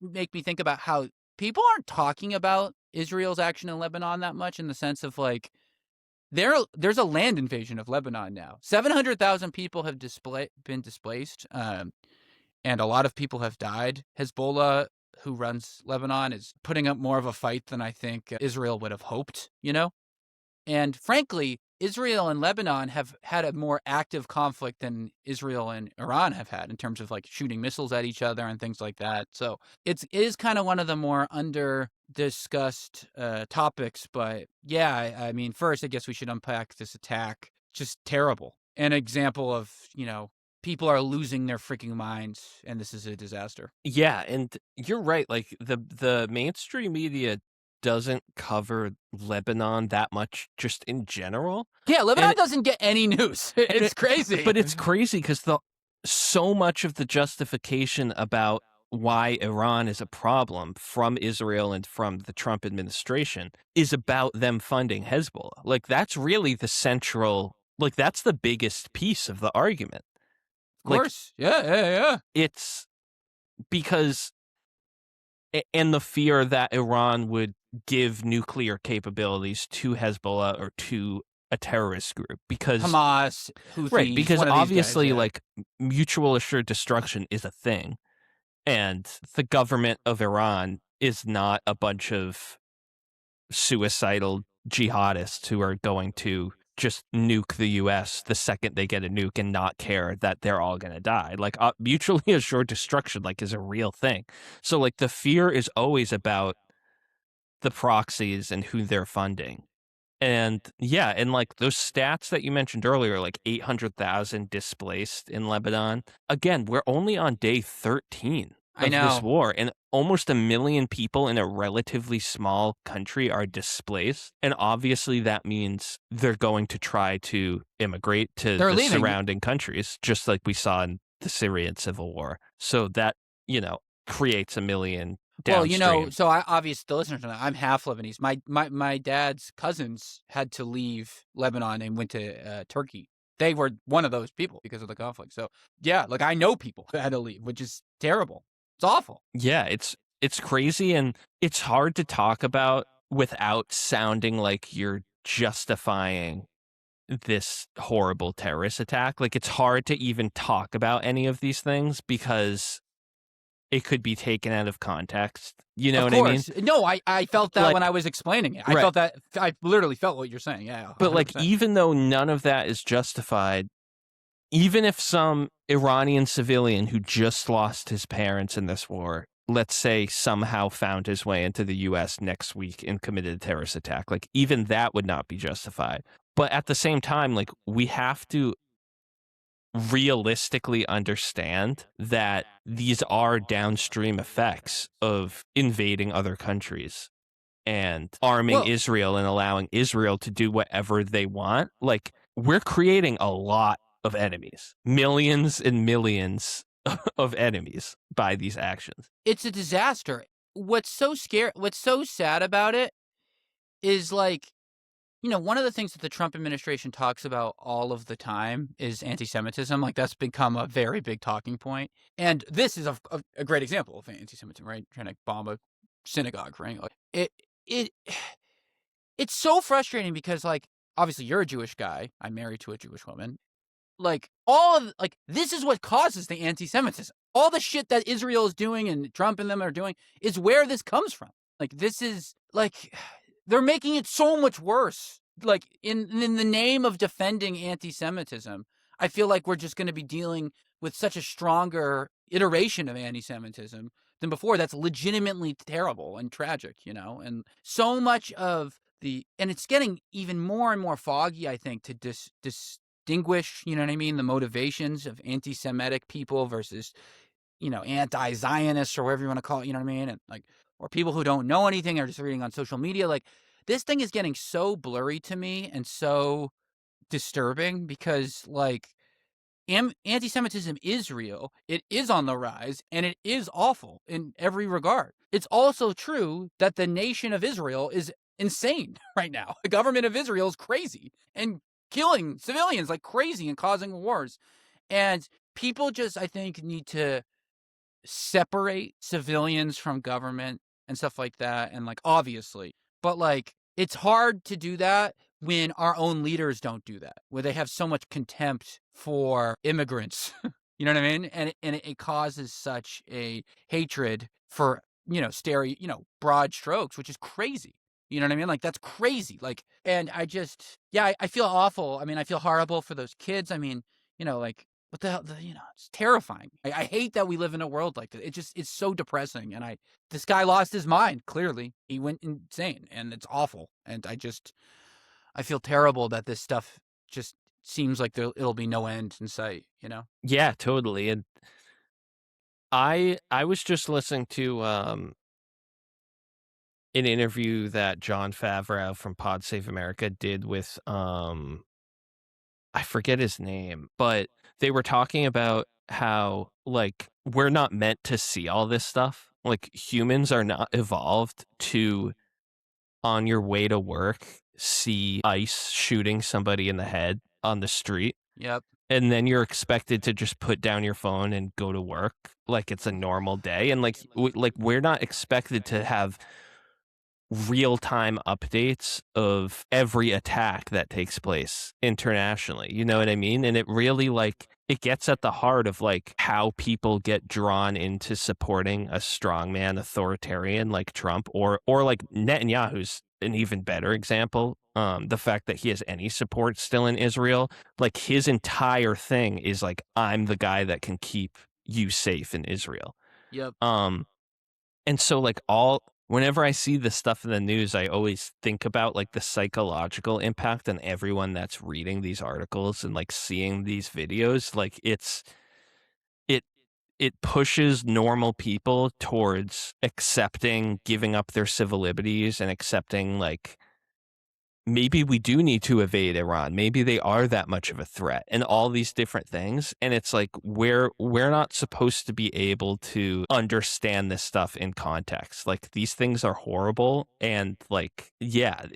make me think about how people aren't talking about Israel's action in Lebanon that much, in the sense of like, there's a land invasion of Lebanon now. 700,000 people have been displaced, and a lot of people have died. Hezbollah, who runs Lebanon, is putting up more of a fight than I think Israel would have hoped, And frankly, Israel and Lebanon have had a more active conflict than Israel and Iran have had, in terms of like shooting missiles at each other and things like that. So it is kind of one of the more under discussed topics. But yeah, I mean, first, I guess we should unpack this attack. Just terrible. An example of, people are losing their freaking minds, and this is a disaster. Yeah, and you're right. Like the mainstream media doesn't cover Lebanon that much, just in general. Yeah, Lebanon doesn't get any news. It's crazy. But it's crazy because so much of the justification about why Iran is a problem from Israel and from the Trump administration is about them funding Hezbollah. Like, that's really the central, like, that's the biggest piece of the argument. Of course. Like, yeah. It's because, and the fear that Iran would give nuclear capabilities to Hezbollah or to a terrorist group, because Hamas, Houthis, right? Because obviously, guys, yeah. like, mutual assured destruction is a thing, and the government of Iran is not a bunch of suicidal jihadists who are going to just nuke the U.S. the second they get a nuke and not care that they're all going to die. Like, mutually assured destruction, like, is a real thing. So, like, the fear is always about the proxies and who they're funding. And yeah, and like those stats that you mentioned earlier, like 800,000 displaced in Lebanon. Again, we're only on day 13 of this war, and almost 1 million people in a relatively small country are displaced. And obviously that means they're going to try to immigrate to the surrounding countries, just like we saw in the Syrian civil war. So that, creates 1 million downstream. Well, so obviously the listeners know, I'm half Lebanese. My dad's cousins had to leave Lebanon and went to Turkey. They were one of those people because of the conflict. So yeah, like, I know people who had to leave, which is terrible. It's awful. Yeah, it's crazy, and it's hard to talk about without sounding like you're justifying this horrible terrorist attack. Like, it's hard to even talk about any of these things because it could be taken out of context. You know what I mean? No, I felt that, like, when I was explaining it. I felt that. I literally felt what you're saying. Yeah. 100%. But like, even though none of that is justified, even if some Iranian civilian who just lost his parents in this war, let's say, somehow found his way into the U.S. next week and committed a terrorist attack, like, even that would not be justified. But at the same time, like, we have to realistically understand that these are downstream effects of invading other countries and arming Israel and allowing Israel to do whatever they want. Like, we're creating a lot of enemies, millions and millions of enemies by these actions. It's a disaster. What's so sad about it is, like, one of the things that the Trump administration talks about all of the time is anti-Semitism. Like, that's become a very big talking point. And this is a great example of anti-Semitism, right? Trying to bomb a synagogue, right? Like, it's so frustrating because, like, obviously you're a Jewish guy. I'm married to a Jewish woman. Like, this is what causes the anti-Semitism. All the shit that Israel is doing and Trump and them are doing is where this comes from. Like, this is, like, they're making it so much worse. Like, in the name of defending anti-Semitism, I feel like we're just going to be dealing with such a stronger iteration of anti-Semitism than before. That's legitimately terrible and tragic, and so much of and it's getting even more and more foggy, I think, to distinguish, the motivations of anti-Semitic people versus, anti-Zionists or whatever you want to call it, and like, or people who don't know anything or just reading on social media. Like, this thing is getting so blurry to me and so disturbing because, like, anti-Semitism is real, it is on the rise, and it is awful in every regard. It's also true that the nation of Israel is insane right now. The government of Israel is crazy and killing civilians like crazy and causing wars. And people just, I think, need to separate civilians from government and stuff like that, and, like, obviously. But, like, it's hard to do that when our own leaders don't do that, where they have so much contempt for immigrants. You know what I mean? And it causes such a hatred for, broad strokes, which is crazy. You know what I mean? Like, that's crazy. Like, and I just, yeah, I feel awful. I mean, I feel horrible for those kids. I mean, like, what the hell, it's terrifying. I hate that we live in a world like this. It's so depressing. And this guy lost his mind, clearly. He went insane, and it's awful. And I feel terrible that this stuff just seems like it'll be no end in sight, Yeah, totally. And I was just listening to an interview that John Favreau from Pod Save America did with I forget his name, but they were talking about how, like, we're not meant to see all this stuff. Like, humans are not evolved to, on your way to work, see ICE shooting somebody in the head on the street. Yep. And then you're expected to just put down your phone and go to work like it's a normal day. And like, we're not expected to have real-time updates of every attack that takes place internationally. You know what I mean? And it really, like, it gets at the heart of, like, how people get drawn into supporting a strongman authoritarian like Trump, or like Netanyahu's an even better example. The fact that he has any support still in Israel, like, his entire thing is like, I'm the guy that can keep you safe in Israel. Yep. And so, like, whenever I see this stuff in the news, I always think about, like, the psychological impact on everyone that's reading these articles and, like, seeing these videos. Like, it pushes normal people towards accepting giving up their civil liberties and accepting, like, maybe we do need to evade Iran. Maybe they are that much of a threat, and all these different things. And it's like, we're not supposed to be able to understand this stuff in context. Like, these things are horrible. And, like, yeah,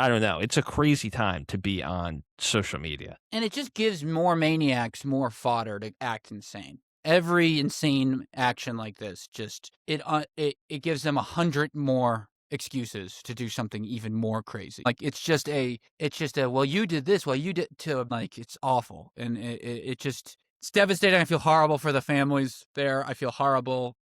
I don't know. It's a crazy time to be on social media. And it just gives more maniacs more fodder to act insane. Every insane action like this, just it gives them 100 more excuses to do something even more crazy. Like, it's just a well, you did this, well, you did to, like, it's awful. And it's devastating. I feel horrible for the families there. I feel horrible.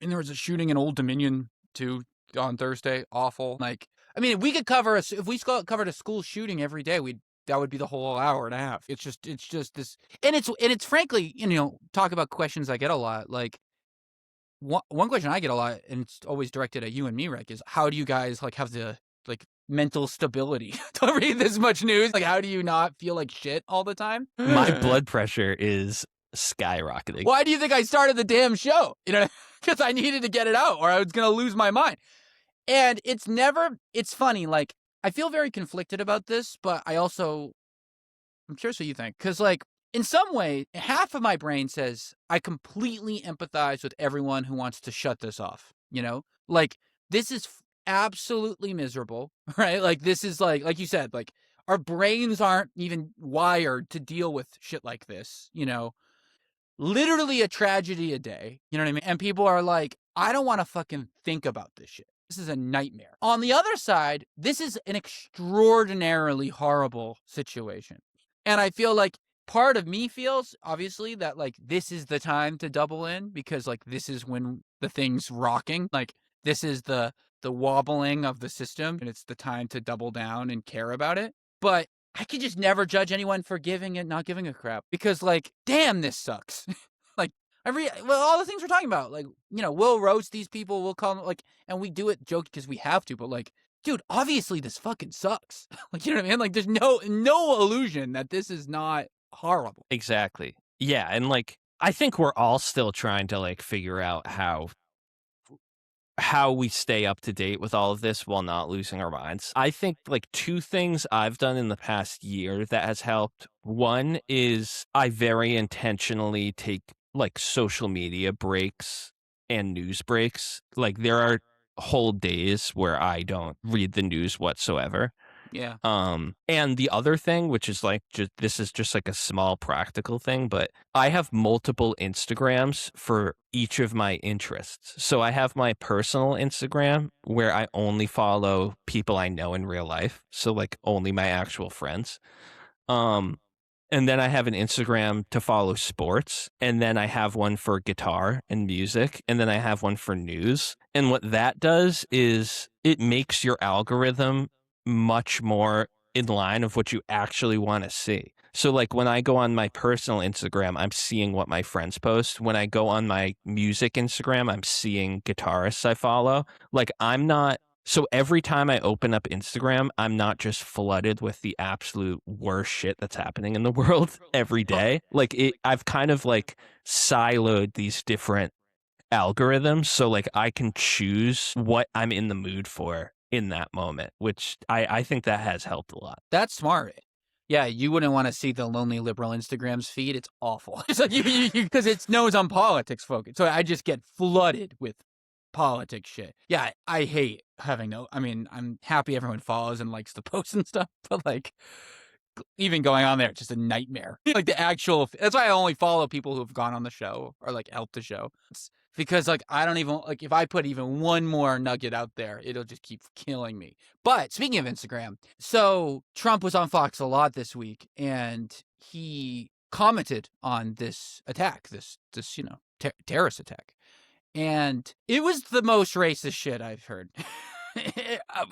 And there was a shooting in Old Dominion too on Thursday. Awful. Like, I mean, if we covered a school shooting every day, that would be the whole hour and a half. It's just this, and it's frankly, talk about questions I get a lot. Like, one question I get a lot, and it's always directed at you and me, Rick, is how do you guys, like, have the, like, mental stability to read this much news? Like, how do you not feel like shit all the time? My blood pressure is skyrocketing. Why do you think I started the damn show? Because I needed to get it out, or I was going to lose my mind. And it's funny. Like, I feel very conflicted about this, but I'm curious what you think. Because, like, in some way, half of my brain says I completely empathize with everyone who wants to shut this off. Like, this is absolutely miserable, right? Like, this is like you said, like, our brains aren't even wired to deal with shit like this, literally a tragedy a day. You know what I mean? And people are like, I don't want to fucking think about this shit. This is a nightmare. On the other side, this is an extraordinarily horrible situation. And I feel like part of me feels, obviously, that, like, this is the time to double in, because, like, this is when the thing's rocking. Like, this is the wobbling of the system, and it's the time to double down and care about it. But I could just never judge anyone for not giving a crap, because, like, damn, this sucks. Like, all the things we're talking about, like, we'll roast these people, we'll call them, like, and we do it joke because we have to, but, like, dude, obviously this fucking sucks. Like, you know what I mean? Like, there's no illusion that this is not horrible. Exactly. Yeah. And, like, I think we're all still trying to, like, figure out how we stay up to date with all of this while not losing our minds. I think, like, two things I've done in the past year that has helped. One is I very intentionally take, like, social media breaks and news breaks. Like, there are whole days where I don't read the news whatsoever. Yeah. And the other thing, which is like, this is just like a small practical thing, but I have multiple Instagrams for each of my interests. So I have my personal Instagram where I only follow people I know in real life. So like only my actual friends. And then I have an Instagram to follow sports. And then I have one for guitar and music. And then I have one for news. And what that does is it makes your algorithm much more in line of what you actually want to see. So like when I go on my personal Instagram, I'm seeing what my friends post. When I go on my music Instagram, I'm seeing guitarists I follow. Like so every time I open up Instagram, I'm not just flooded with the absolute worst shit that's happening in the world every day. Like I've kind of like siloed these different algorithms so like I can choose what I'm in the mood for in that moment, which I think that has helped a lot. That's smart. Yeah, you wouldn't want to see the lonely liberal Instagram's feed. It's awful. It's like because it knows I'm politics focused, so I just get flooded with politics shit. Yeah, I hate having I mean, I'm happy everyone follows and likes the posts and stuff, but like even going on there, it's just a nightmare. Like the actual. That's why I only follow people who've gone on the show or like helped the show. It's because like I don't even like if I put even one more nugget out there, it'll just keep killing me. But speaking of Instagram, so Trump was on Fox a lot this week, and he commented on this attack, this terrorist attack, and it was the most racist shit I've heard.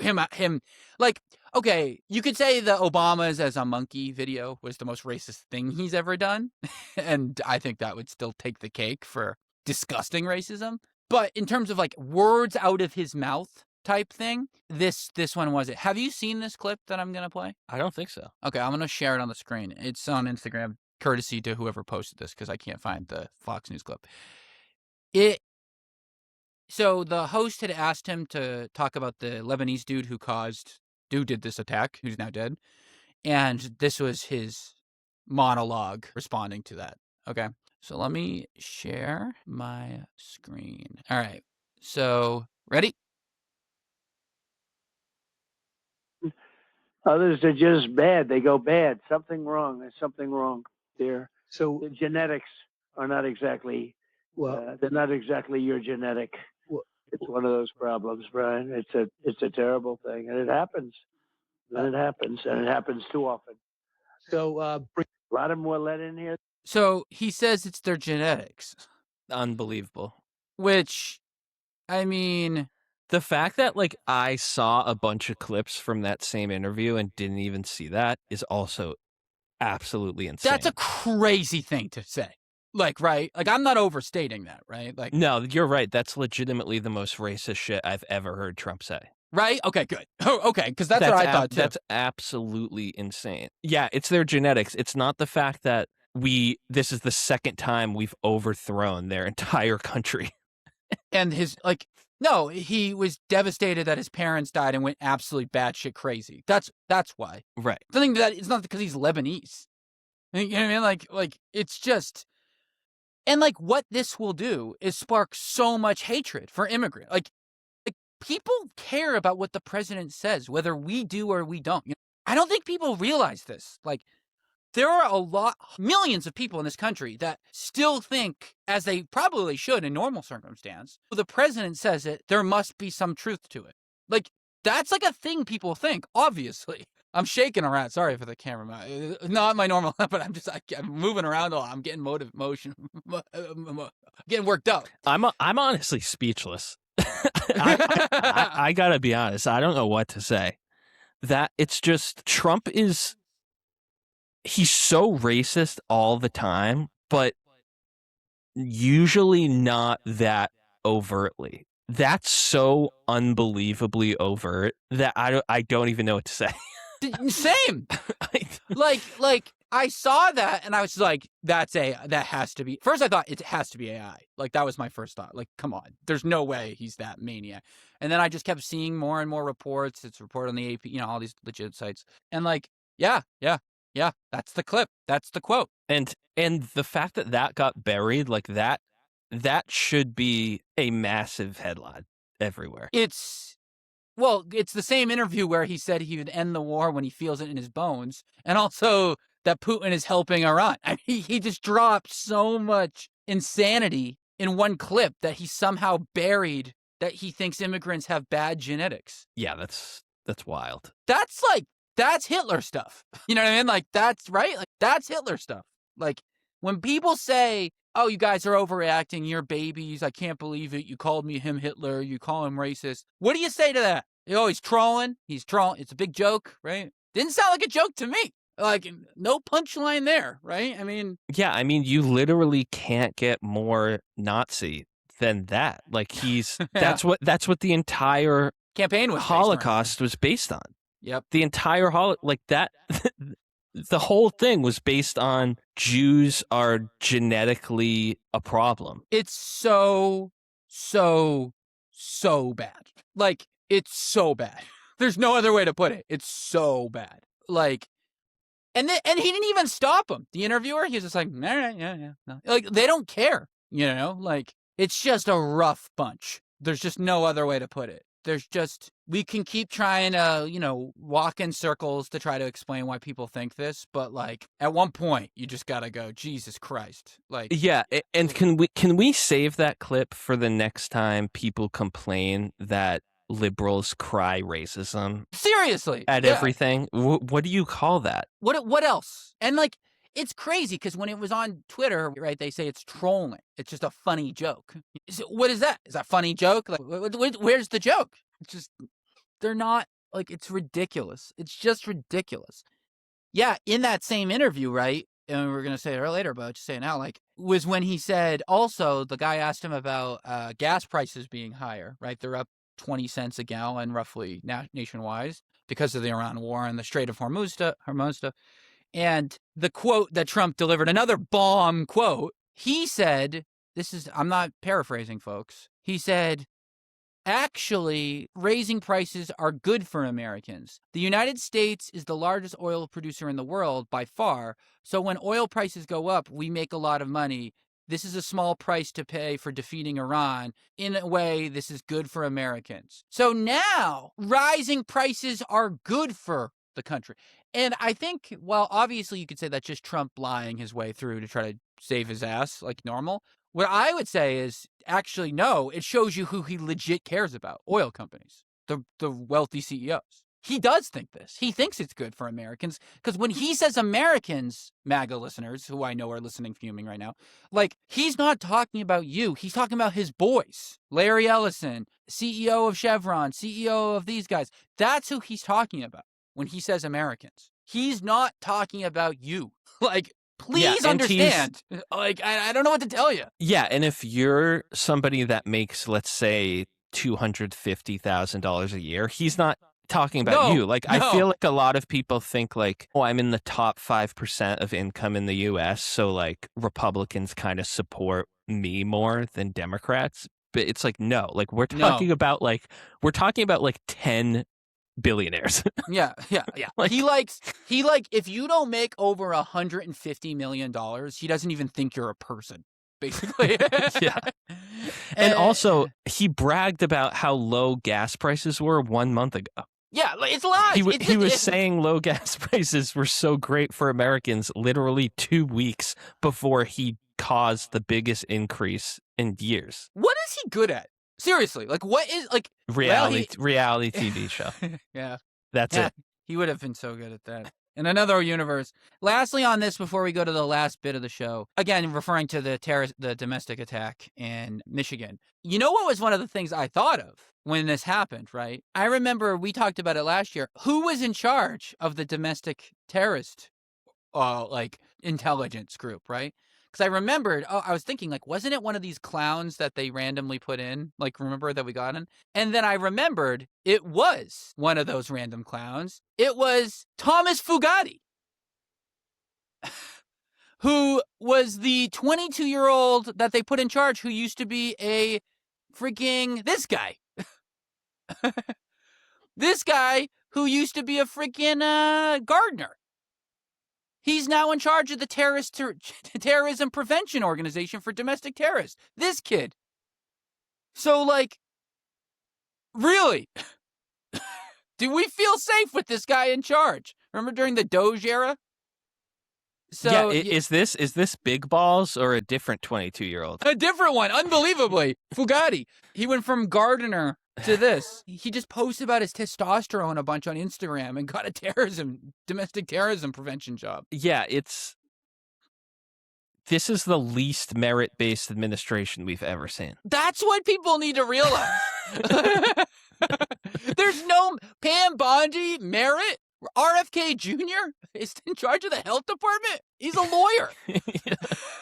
him like, okay, you could say the Obama's as a monkey video was the most racist thing he's ever done, and I think that would still take the cake for disgusting racism. But in terms of like words out of his mouth type thing, this one was it. Have you seen this clip that I'm gonna play? I don't think so. Okay, I'm gonna share it on the screen. It's on Instagram, courtesy to whoever posted this because I can't find the Fox News clip. So the host had asked him to talk about the Lebanese dude who did this attack, who's now dead. And this was his monologue responding to that. Okay. So let me share my screen. All right. So ready? Others are just bad. They go bad. Something wrong. There's something wrong there. So the genetics are not exactly they're not exactly your genetic. It's one of those problems, Brian. It's a terrible thing, and it happens. And it happens too often. So bring a lot more lead in here. So he says it's their genetics. Unbelievable. Which, I mean, the fact that like I saw a bunch of clips from that same interview and didn't even see that is also absolutely insane. That's a crazy thing to say. Like, right? Like, I'm not overstating that, right? Like, no, you're right. That's legitimately the most racist shit I've ever heard Trump say. Right? Okay, good. Oh, okay, because that's what I thought too. That's absolutely insane. Yeah, it's their genetics. It's not the fact that this is the second time we've overthrown their entire country. And no, he was devastated that his parents died and went absolutely batshit crazy. That's why. Right. Something that it's not because he's Lebanese. You know what I mean? Like it's just, and like what this will do is spark so much hatred for immigrants. Like people care about what the president says, whether we do or we don't. I don't think people realize this. Like, there are millions of people in this country that still think, as they probably should in normal circumstance, if the president says it, there must be some truth to it. Like, that's like a thing people think, obviously. I'm shaking around. Sorry for the camera. Not my normal, but I'm moving around a lot. I'm getting getting worked up. I'm honestly speechless. I gotta be honest. I don't know what to say. That it's just Trump he's so racist all the time, but usually not that overtly. That's so unbelievably overt that I don't even know what to say. Same. like I saw that and I was like, that has to be. First I thought it has to be AI. Like that was my first thought. Like, come on. There's no way he's that maniac. And then I just kept seeing more and more reports. It's reported on the AP, all these legit sites. And like, yeah, that's the clip. That's the quote. And the fact that got buried like that should be a massive headline everywhere. Well, it's the same interview where he said he would end the war when he feels it in his bones, and also that Putin is helping Iran. I mean, he just dropped so much insanity in one clip that he somehow buried that he thinks immigrants have bad genetics. Yeah, that's wild. That's Hitler stuff. You know what I mean? Like, that's right. Like, that's Hitler stuff. Like, when people say, oh, you guys are overreacting, you're babies, I can't believe it, you called him Hitler, you call him racist. What do you say to that? Oh, he's trolling. It's a big joke, right? Didn't sound like a joke to me. Like, no punchline there, right? I mean... Yeah, I mean, you literally can't get more Nazi than that. Like, he's... Yeah. That's what the entire campaign was Holocaust was based on. Yep. The entire the whole thing was based on Jews are genetically a problem. It's so bad. Like, it's so bad. There's no other way to put it. It's so bad. Like, and he didn't even stop him. The interviewer, he was just like, all right, yeah. No. Like, they don't care, you know? Like, it's just a rough bunch. There's just no other way to put it. We can keep trying to, walk in circles to try to explain why people think this, but like at one point you just gotta go, Jesus Christ. Like, yeah, and can we save that clip for the next time people complain that liberals cry racism? Seriously. At everything? What do you call that? What else? And like, it's crazy because when it was on Twitter, right, they say it's trolling. It's just a funny joke. So what is that? Is that a funny joke? Like, where's the joke? It's just, they're not, like, it's ridiculous. It's just ridiculous. Yeah, in that same interview, right, and we're going to say it later, but I'll just say it now, like, was when he said, also, the guy asked him about gas prices being higher, right? They're up 20 cents a gallon, roughly, nationwide, because of the Iran war and the Strait of Hormuz stuff. And the quote that Trump delivered, another bomb quote, he said, I'm not paraphrasing, folks. He said, actually, raising prices are good for Americans. The United States is the largest oil producer in the world by far. So when oil prices go up, we make a lot of money. This is a small price to pay for defeating Iran. In a way, this is good for Americans. So now, rising prices are good for the country. And I think, well, obviously you could say that's just Trump lying his way through to try to save his ass like normal. What I would say is, actually, no, it shows you who he legit cares about. Oil companies, the wealthy CEOs. He does think this. He thinks it's good for Americans because when he says Americans, MAGA listeners, who I know are listening fuming right now, like, he's not talking about you. He's talking about his boys. Larry Ellison, CEO of Chevron, CEO of these guys. That's who he's talking about when he says Americans. He's not talking about you. Like, please understand. Like, I don't know what to tell you. Yeah, and if you're somebody that makes, let's say, $250,000 a year, he's not talking about you. Like, I feel like a lot of people think like, oh, I'm in the top 5% of income in the U.S., so like Republicans kind of support me more than Democrats. But it's like, no, like we're talking about like 10 billionaires. Yeah. Like, he if you don't make over $150 million, he doesn't even think you're a person, basically. Yeah. And also, he bragged about how low gas prices were 1 month ago. Yeah, it's lies. He was saying low gas prices were so great for Americans literally 2 weeks before he caused the biggest increase in years. What is he good at? Seriously, like, what is, like... Reality TV show. Yeah. That's it. He would have been so good at that. In another universe. Lastly on this, before we go to the last bit of the show, again, referring to the domestic attack in Michigan. You know what was one of the things I thought of when this happened, right? I remember we talked about it last year. Who was in charge of the domestic terrorist, intelligence group, right? Because I remembered, I was thinking, like, wasn't it one of these clowns that they randomly put in? Like, remember that we got in? And then I remembered it was one of those random clowns. It was Thomas Fugati, who was the 22-year-old that they put in charge, who used to be a freaking, this guy. This guy who used to be a freaking gardener. He's now in charge of the terrorism prevention organization for domestic terrorists. This kid. So, like, really? Do we feel safe with this guy in charge? Remember during the Doge era? So is this big balls or a different 22-year-old? A different one, unbelievably. Fugatti. He went from gardener to this. He just posted about his testosterone a bunch on Instagram and got a domestic terrorism prevention job. Yeah, this is the least merit-based administration we've ever seen. That's what people need to realize. There's no Pam Bondi merit. RFK Jr. is in charge of the health department. He's a lawyer. Yeah.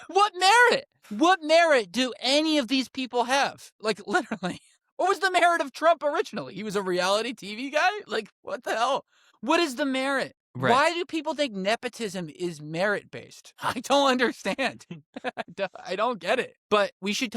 What merit? What merit do any of these people have? Like, literally. What was the merit of Trump originally? He was a reality TV guy? Like, what the hell? What is the merit? Right. Why do people think nepotism is merit-based? I don't understand. I don't get it. But we should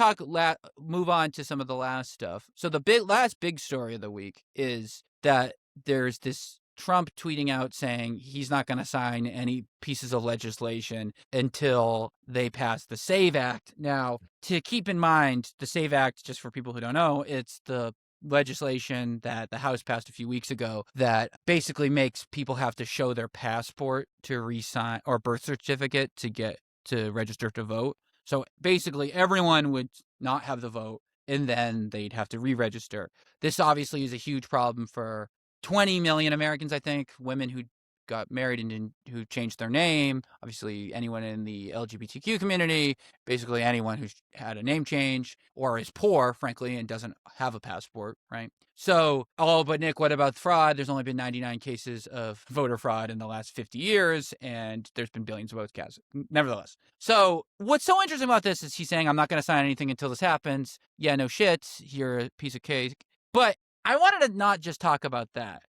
move on to some of the last stuff. So the last big story of the week is that there's this Trump tweeting out saying he's not going to sign any pieces of legislation until they pass the SAVE Act. Now, to keep in mind, the SAVE Act, just for people who don't know, it's the legislation that the House passed a few weeks ago that basically makes people have to show their passport to re-sign or birth certificate to get to register to vote. So basically everyone would not have the vote and then they'd have to re-register. This obviously is a huge problem for 20 million Americans, I think, women who got married and who changed their name, obviously anyone in the LGBTQ community, basically anyone who's had a name change or is poor, frankly, and doesn't have a passport, right? So, but Nick, what about fraud? There's only been 99 cases of voter fraud in the last 50 years, and there's been billions of votes cast, nevertheless. So what's so interesting about this is he's saying, I'm not going to sign anything until this happens. Yeah, no shit, you're a piece of cake. But I wanted to not just talk about that.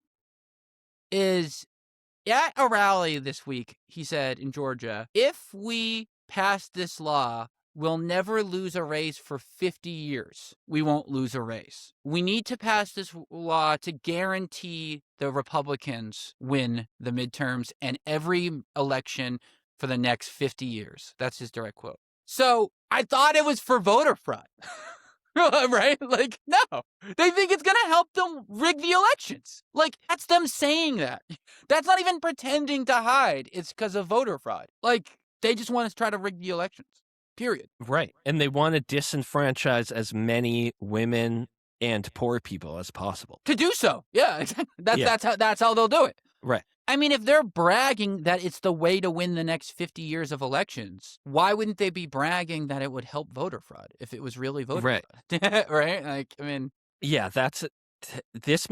At a rally this week, he said in Georgia, if we pass this law, we'll never lose a race for 50 years. We won't lose a race. We need to pass this law to guarantee the Republicans win the midterms and every election for the next 50 years. That's his direct quote. So I thought it was for voter fraud. Right? Like, no. They think it's going to help them rig the elections. Like, that's them saying that. That's not even pretending to hide. It's because of voter fraud. Like, they just want to try to rig the elections. Period. Right. And they want to disenfranchise as many women and poor people as possible. To do so. Yeah, exactly. That's how they'll do it. Right. I mean, if they're bragging that it's the way to win the next 50 years of elections, why wouldn't they be bragging that it would help voter fraud if it was really voter fraud? Right? Like, I mean. Yeah, this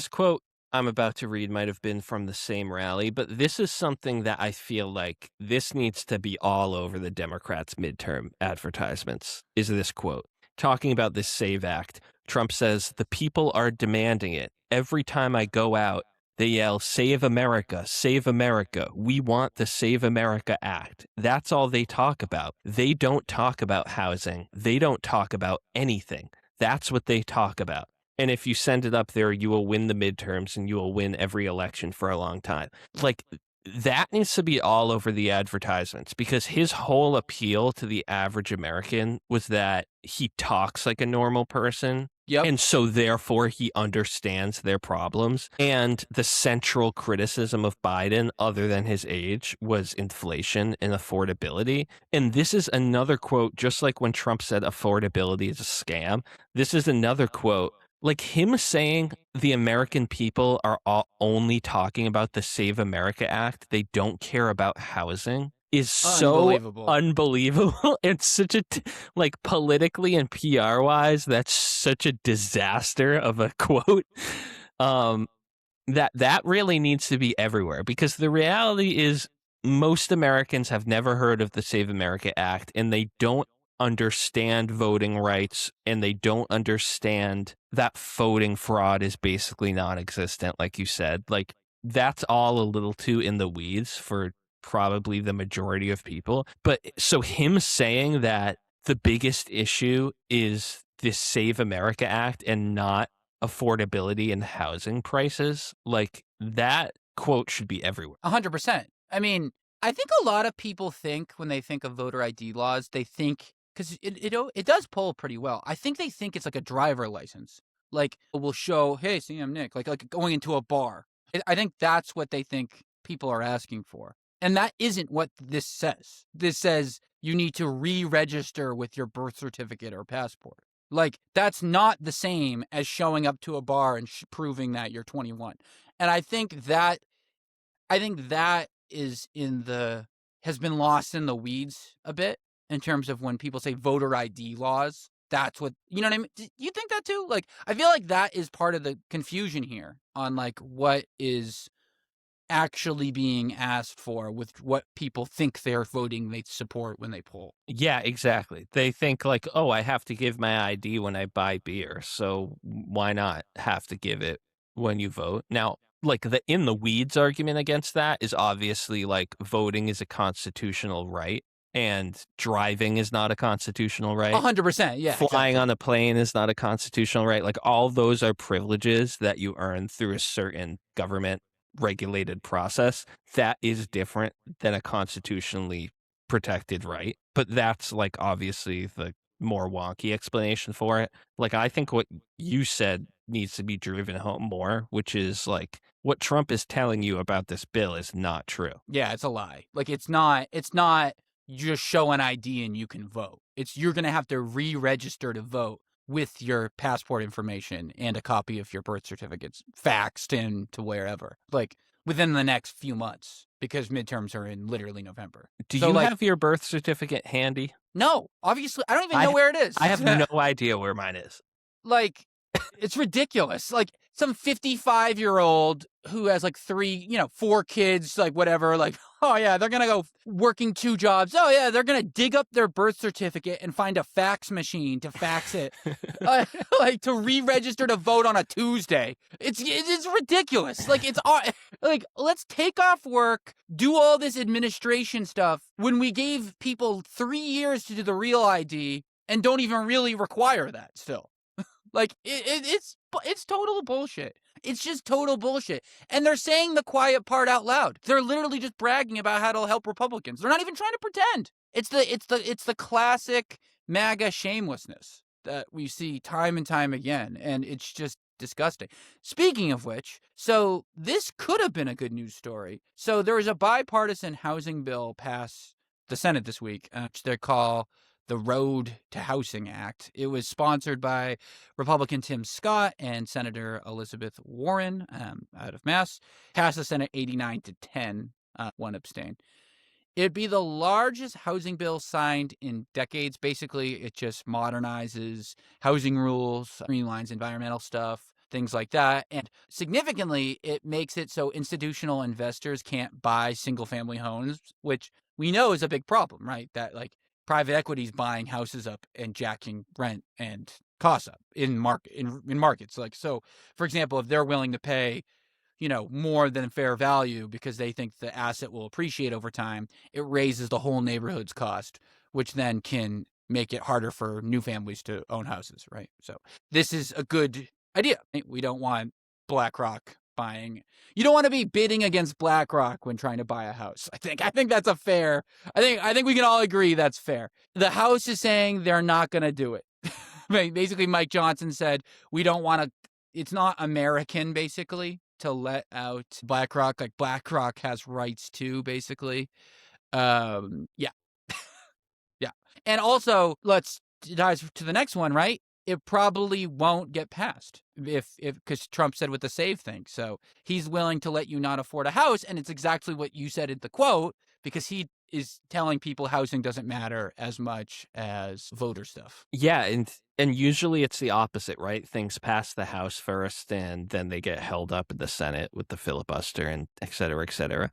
quote I'm about to read might have been from the same rally, but this is something that I feel like this needs to be all over the Democrats' midterm advertisements, is this quote. Talking about this SAVE Act, Trump says, the people are demanding it. Every time I go out, they yell, Save America, Save America. We want the Save America Act. That's all they talk about. They don't talk about housing. They don't talk about anything. That's what they talk about. And if you send it up there, you will win the midterms and you will win every election for a long time. Like, that needs to be all over the advertisements because his whole appeal to the average American was that he talks like a normal person. Yep. And so therefore he understands their problems. And the central criticism of Biden, other than his age, was inflation and affordability. And this is another quote, just like when Trump said affordability is a scam. This is another quote. Like him saying the American people are all only talking about the Save America Act, they don't care about housing, is so unbelievable. It's such a, like politically and PR wise, that's such a disaster of a quote. That really needs to be everywhere because the reality is most Americans have never heard of the Save America Act and they don't understand voting rights and they don't understand that voting fraud is basically non-existent, like you said. Like that's all a little too in the weeds for probably the majority of people. But so him saying that the biggest issue is this Save America Act and not affordability and housing prices, like that quote should be everywhere. 100%. I mean, I think a lot of people think when they think of voter ID laws, they think because it does poll pretty well. I think they think it's like a driver license Like, will show, hey, see, I'm Nick, like going into a bar. I think that's what they think people are asking for. And that isn't what this says. This says you need to re-register with your birth certificate or passport. Like, that's not the same as showing up to a bar and proving that you're 21. And I think that is has been lost in the weeds a bit in terms of when people say voter ID laws. That's what, you know what I mean? Do you think that too? Like, I feel like that is part of the confusion here on like what is actually being asked for with what people think they're voting they support when they poll. Yeah, exactly. They think like, oh, I have to give my ID when I buy beer, so why not have to give it when you vote? Now, like the in the weeds argument against that is obviously like voting is a constitutional right and driving is not a constitutional right. 100%, yeah. Flying exactly. on a plane is not a constitutional right. Like all those are privileges that you earn through a certain government regulated process. That is different than a constitutionally protected right. But that's like obviously the more wonky explanation for it. Like I think what you said needs to be driven home more, which is like what Trump is telling you about this bill is not true. Yeah, it's a lie. Like it's not you just show an ID and you can vote. It's you're going to have to re-register to vote with your passport information and a copy of your birth certificates faxed in to wherever. Like within the next few months because midterms are in literally November. Do you have your birth certificate handy? No, obviously I don't even know where it is. I have no idea where mine is. Like it's ridiculous. Like some 55-year-old who has like 4 kids, like whatever, like, oh yeah, they're going to go working 2 jobs. Oh yeah, they're going to dig up their birth certificate and find a fax machine to fax it, like to re-register to vote on a Tuesday. It's ridiculous. Like it's like, let's take off work, do all this administration stuff when we gave people 3 years to do the real ID and don't even really require that still. Like it's total bullshit. It's just total bullshit. And they're saying the quiet part out loud. They're literally just bragging about how it'll help Republicans. They're not even trying to pretend. It's the classic MAGA shamelessness that we see time and time again, and it's just disgusting. Speaking of which, so this could have been a good news story. So there was a bipartisan housing bill pass the Senate this week, which they call the Road to Housing Act. It was sponsored by Republican Tim Scott and Senator Elizabeth Warren out of Mass. Passed the Senate 89-10, 1 abstain. It'd be the largest housing bill signed in decades. Basically, it just modernizes housing rules, streamlines environmental stuff, things like that. And significantly, it makes it so institutional investors can't buy single-family homes, which we know is a big problem, right? That like private equity is buying houses up and jacking rent and costs up in markets. Like, so for example, if they're willing to pay, more than fair value because they think the asset will appreciate over time, it raises the whole neighborhood's cost, which then can make it harder for new families to own houses, right? So this is a good idea. We don't want BlackRock buying. You don't want to be bidding against BlackRock when trying to buy a house. I think that's a fair. I think we can all agree that's fair. The House is saying they're not going to do it. Basically, Mike Johnson said we don't want to. It's not American, basically, to let out BlackRock. Like BlackRock has rights too, basically. Yeah, yeah. And also, let's dive to the next one, right? It probably won't get passed if because Trump said with the SAVE thing. So he's willing to let you not afford a house. And it's exactly what you said in the quote, because he is telling people housing doesn't matter as much as voter stuff. Yeah. And usually it's the opposite, right? Things pass the House first and then they get held up in the Senate with the filibuster and et cetera, et cetera.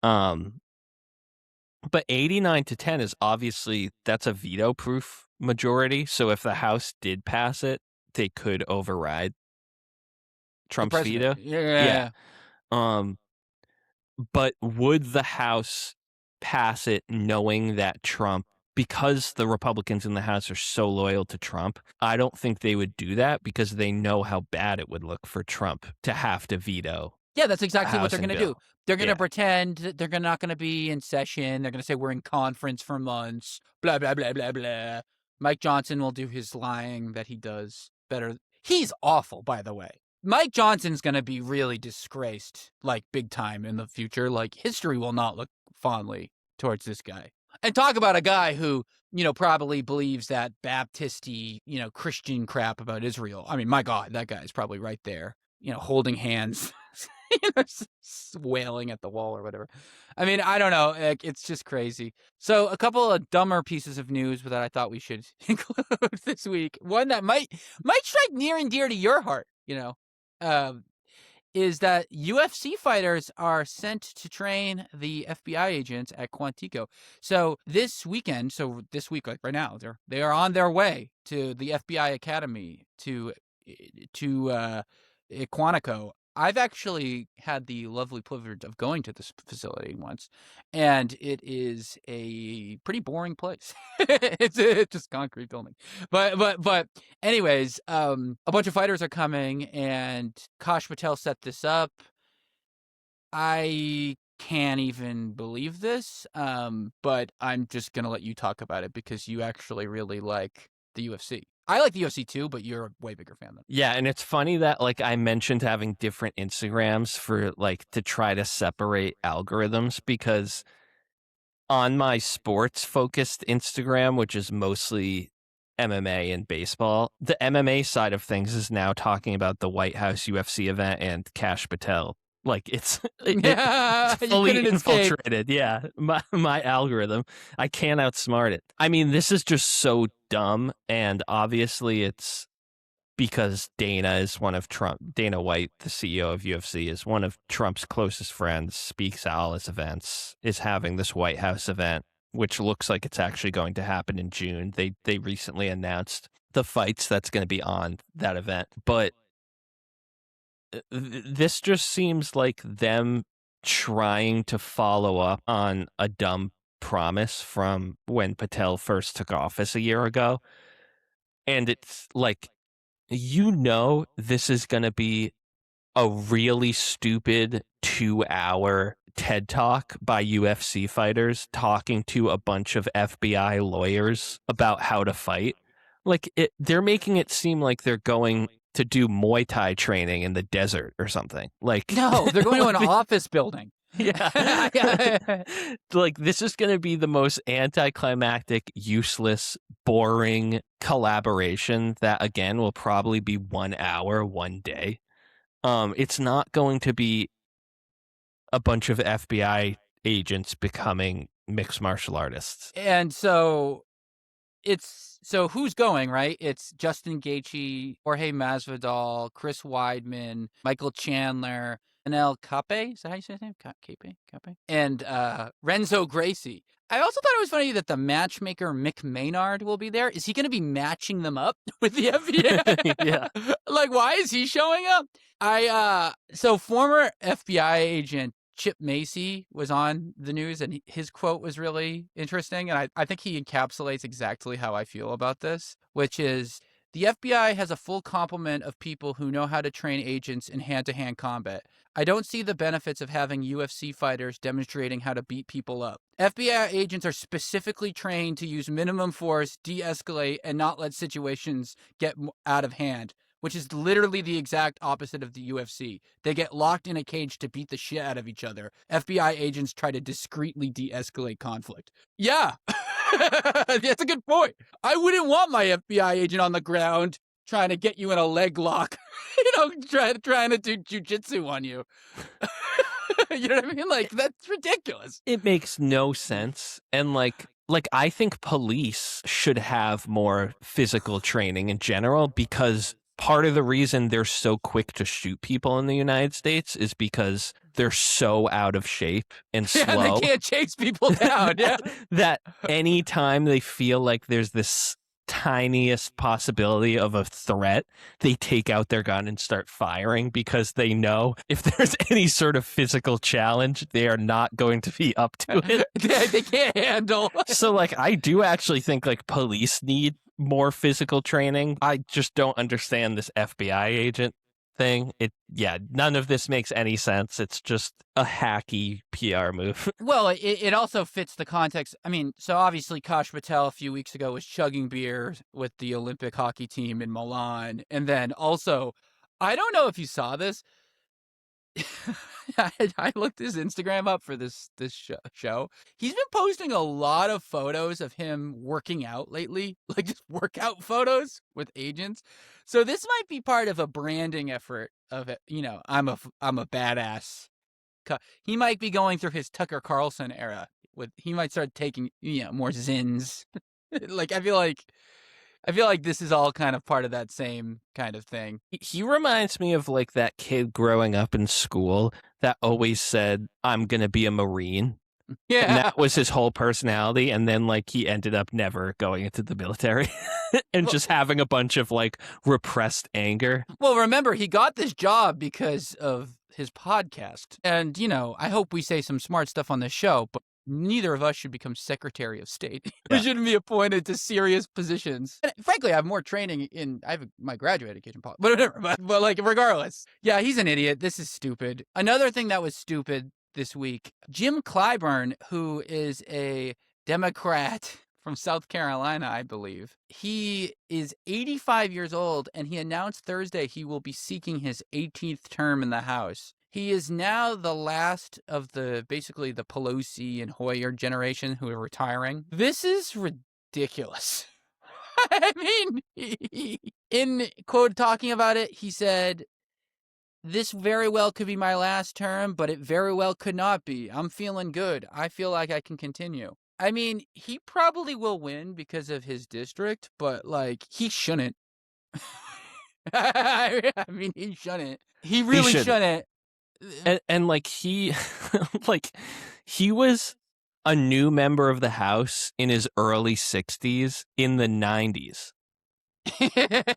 But 89-10 is obviously, that's a veto-proof majority. So if the House did pass it, they could override Trump's veto. Yeah. But would the House pass it knowing that Trump, because the Republicans in the House are so loyal to Trump, I don't think they would do that because they know how bad it would look for Trump to have to veto. Yeah, that's exactly what they're going to do. They're going to Yeah. pretend that they're not going to be in session. They're going to say we're in conference for months, blah, blah, blah, blah, blah. Mike Johnson will do his lying that he does better. He's awful, by the way. Mike Johnson's going to be really disgraced, like big time in the future. Like history will not look fondly towards this guy. And talk about a guy who, probably believes that Baptist-y, Christian crap about Israel. I mean, my God, that guy's probably right there, holding hands, wailing at the wall or whatever. I mean, I don't know. It's just crazy. So a couple of dumber pieces of news that I thought we should include this week. One that might strike near and dear to your heart, is that UFC fighters are sent to train the FBI agents at Quantico. So this week, like right now, they are on their way to the FBI Academy to Quantico. I've actually had the lovely privilege of going to this facility once, and it is a pretty boring place. It's just concrete building. But anyways, a bunch of fighters are coming, and Kash Patel set this up. I can't even believe this, but I'm just going to let you talk about it because you actually really like the UFC. I like the UFC too, but you're a way bigger fan than me. Yeah, and it's funny that I mentioned having different Instagrams for to try to separate algorithms, because on my sports focused Instagram, which is mostly MMA and baseball, the MMA side of things is now talking about the White House UFC event and Kash Patel. It's fully infiltrated. Yeah, my algorithm. I can't outsmart it. I mean, this is just so dumb, and obviously it's because Dana White, the CEO of UFC, is one of Trump's closest friends, speaks at all his events, is having this White House event, which looks like it's actually going to happen in June. They recently announced the fights that's going to be on that event, but this just seems like them trying to follow up on a dumb promise from when Patel first took office a year ago. And it's this is going to be a really stupid 2-hour TED Talk by UFC fighters talking to a bunch of FBI lawyers about how to fight. They're making it seem like they're going to do Muay Thai training in the desert or something. No, they're going to an office building. Yeah. This is going to be the most anticlimactic, useless, boring collaboration that, again, will probably be 1 hour, one day. It's not going to be a bunch of FBI agents becoming mixed martial artists. And so who's going, right? It's Justin Gaethje, Jorge Masvidal, Chris Weidman, Michael Chandler, Anel Cape. Is that how you say his name? Cape? And Renzo Gracie. I also thought it was funny that the matchmaker Mick Maynard will be there. Is he going to be matching them up with the FBI? Yeah. Why is he showing up? So former FBI agent Chip Macy was on the news, and his quote was really interesting. And I think he encapsulates exactly how I feel about this, which is the FBI has a full complement of people who know how to train agents in hand-to-hand combat. I don't see the benefits of having UFC fighters demonstrating how to beat people up. FBI agents are specifically trained to use minimum force, de-escalate, and not let situations get out of hand, which is literally the exact opposite of the UFC. They get locked in a cage to beat the shit out of each other. FBI agents try to discreetly de-escalate conflict. Yeah, that's a good point. I wouldn't want my FBI agent on the ground trying to get you in a leg lock, trying to do jujitsu on you. You know what I mean? That's ridiculous. It makes no sense. And I think police should have more physical training in general, because part of the reason they're so quick to shoot people in the United States is because they're so out of shape and slow. Yeah, they can't chase people down. Yeah. That anytime they feel like there's this tiniest possibility of a threat, they take out their gun and start firing, because they know if there's any sort of physical challenge, they are not going to be up to it. They can't handle. So I do actually think police need more physical training. I just don't understand this FBI agent thing. None of this makes any sense. It's just a hacky PR move. Well, it also fits the context. I mean, so obviously Kash Patel a few weeks ago was chugging beer with the Olympic hockey team in Milan. And then also, I don't know if you saw this. I looked his Instagram up for this show. He's been posting a lot of photos of him working out lately, like just workout photos with agents. So this might be part of a branding effort of it. You know, I'm a badass. He might be going through his Tucker Carlson era. He might start taking more Zins. Like I feel like this is all kind of part of that same kind of thing. He reminds me of like that kid growing up in school that always said, I'm going to be a Marine. Yeah. And that was his whole personality. And then like he ended up never going into the military and just having a bunch of like repressed anger. Well, remember, he got this job because of his podcast. And, I hope we say some smart stuff on this show, but neither of us should become Secretary of State. We shouldn't be appointed to serious positions. And frankly, I have more training I have my graduate education, but whatever. But like, regardless. Yeah, he's an idiot. This is stupid. Another thing that was stupid this week, Jim Clyburn, who is a Democrat from South Carolina, I believe. He is 85 years old, and he announced Thursday he will be seeking his 18th term in the House. He is now the last of basically the Pelosi and Hoyer generation who are retiring. This is ridiculous. I mean, in quote talking about it, he said, "This very well could be my last term, but it very well could not be. I'm feeling good. I feel like I can continue." I mean, he probably will win because of his district, but like he shouldn't. I mean, he shouldn't. He really shouldn't. And like he was a new member of the House in his early 60s in the 90s.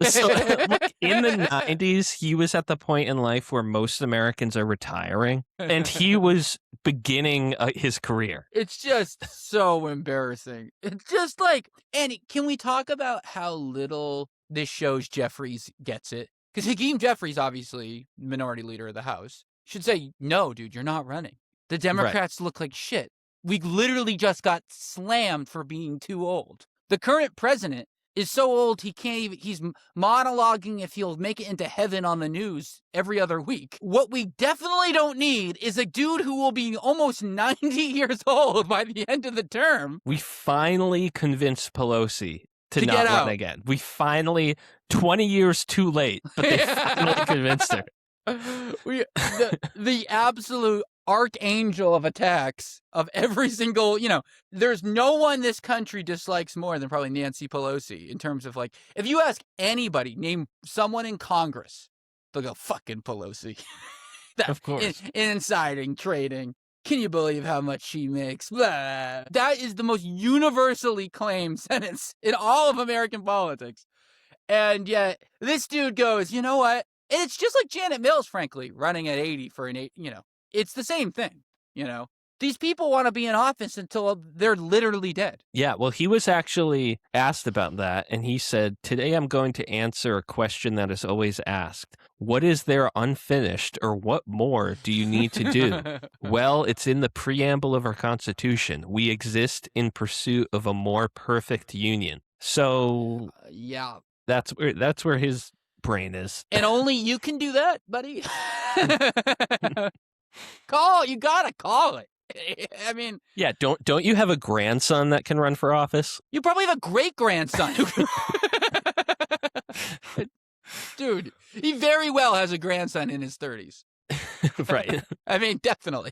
So like, in the 90s, he was at the point in life where most Americans are retiring, and he was beginning his career. It's just so embarrassing. It's just like, and can we talk about how little this shows Jeffries gets it? Because Hakeem Jeffries, obviously minority leader of the House, should say, no, dude, you're not running. The Democrats look like shit. We literally just got slammed for being too old. The current president is so old he can't even, he's monologuing if he'll make it into heaven on the news every other week. What we definitely don't need is a dude who will be almost 90 years old by the end of the term. We finally convinced Pelosi to not run again. We finally, 20 years too late, but they finally convinced her. The absolute archangel of attacks of every single, there's no one this country dislikes more than probably Nancy Pelosi in terms of like, if you ask anybody, name someone in Congress, they'll go, fucking Pelosi. Of course. Inciting, trading. Can you believe how much she makes? Blah. That is the most universally claimed sentence in all of American politics. And yet this dude goes, you know what? And it's just like Janet Mills, frankly, running at 80 for an 8, it's the same thing, These people want to be in office until they're literally dead. Yeah, well, he was actually asked about that, and he said, today I'm going to answer a question that is always asked. What is there unfinished, or what more do you need to do? Well, it's in the preamble of our Constitution. We exist in pursuit of a more perfect union. So, yeah, that's where his brain is. And only you can do that, buddy. You gotta call it. I mean, yeah, don't you have a grandson that can run for office? You probably have a great grandson. Dude, he very well has a grandson in his 30s. Right. I mean, definitely.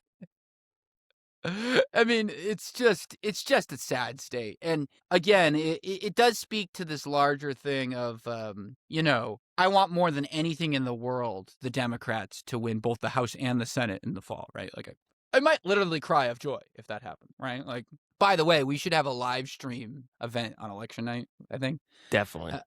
I mean, it's just a sad state. And again, it does speak to this larger thing of, I want more than anything in the world, the Democrats to win both the House and the Senate in the fall, right? Like, I might literally cry of joy if that happened, right? Like, by the way, we should have a live stream event on election night, I think. Definitely.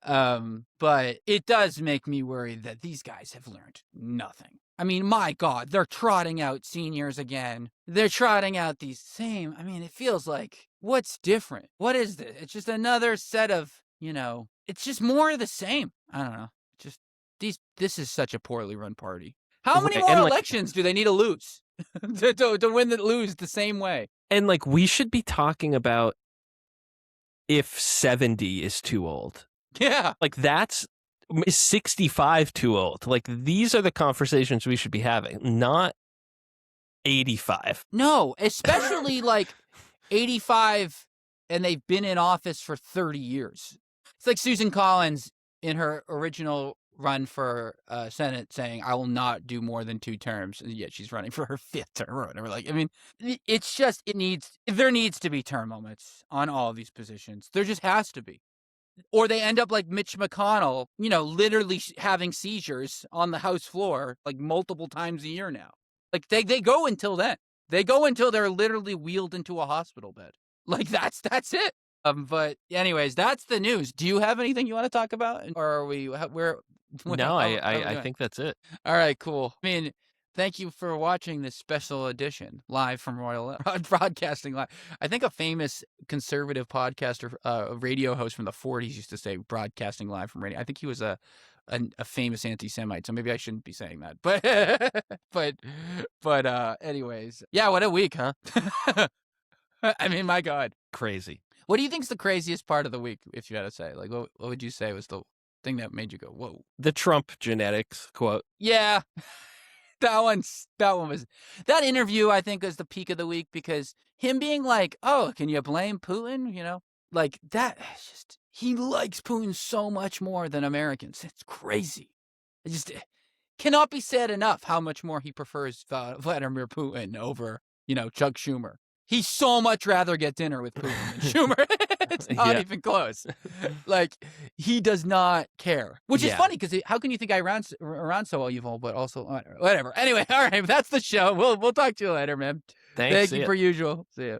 But it does make me worried that these guys have learned nothing. I mean, my God, they're trotting out seniors again. They're trotting out these same, it feels like, what's different? What is this? It's just another set of, it's just more of the same. I don't know. Just this is such a poorly run party. How many Right, more and, like- elections do they need to lose to lose the same way? And like we should be talking about if 70 is too old. Yeah. Like is 65 too old? Like these are the conversations we should be having, not 85. No, especially like 85 and they've been in office for 30 years. It's like Susan Collins in her original run for Senate saying, I will not do more than 2 terms. And yet she's running for her 5th term or whatever. Like, I mean, it's just, there needs to be term limits on all of these positions. There just has to be. Or they end up like Mitch McConnell, literally having seizures on the House floor like multiple times a year now. Like they go until then. They go until they're literally wheeled into a hospital bed. Like that's it. But anyways, that's the news. Do you have anything you want to talk about, or are we? No, I think that's it. All right, cool. I mean, thank you for watching this special edition live from Royal Broadcasting Live. I think a famous conservative podcaster, radio host from the 40s used to say broadcasting live from radio. I think he was a famous anti-Semite, so maybe I shouldn't be saying that. But anyways, yeah, what a week, huh? I mean, my God. Crazy. What do you think's the craziest part of the week, if you had to say? Like, what would you say was the thing that made you go, whoa? The Trump genetics quote. Yeah. That one was, that interview I think was the peak of the week, because him being like, oh, can you blame Putin? Like that, just, he likes Putin so much more than Americans. It's crazy. It just cannot be said enough how much more he prefers Vladimir Putin over, Chuck Schumer. He'd so much rather get dinner with Putin than Schumer. It's not even close. Like, he does not care. Which is funny, because how can you think Iran's so evil, but also, whatever. Anyway, all right, that's the show. We'll talk to you later, man. Thanks. Thank you for usual. See ya.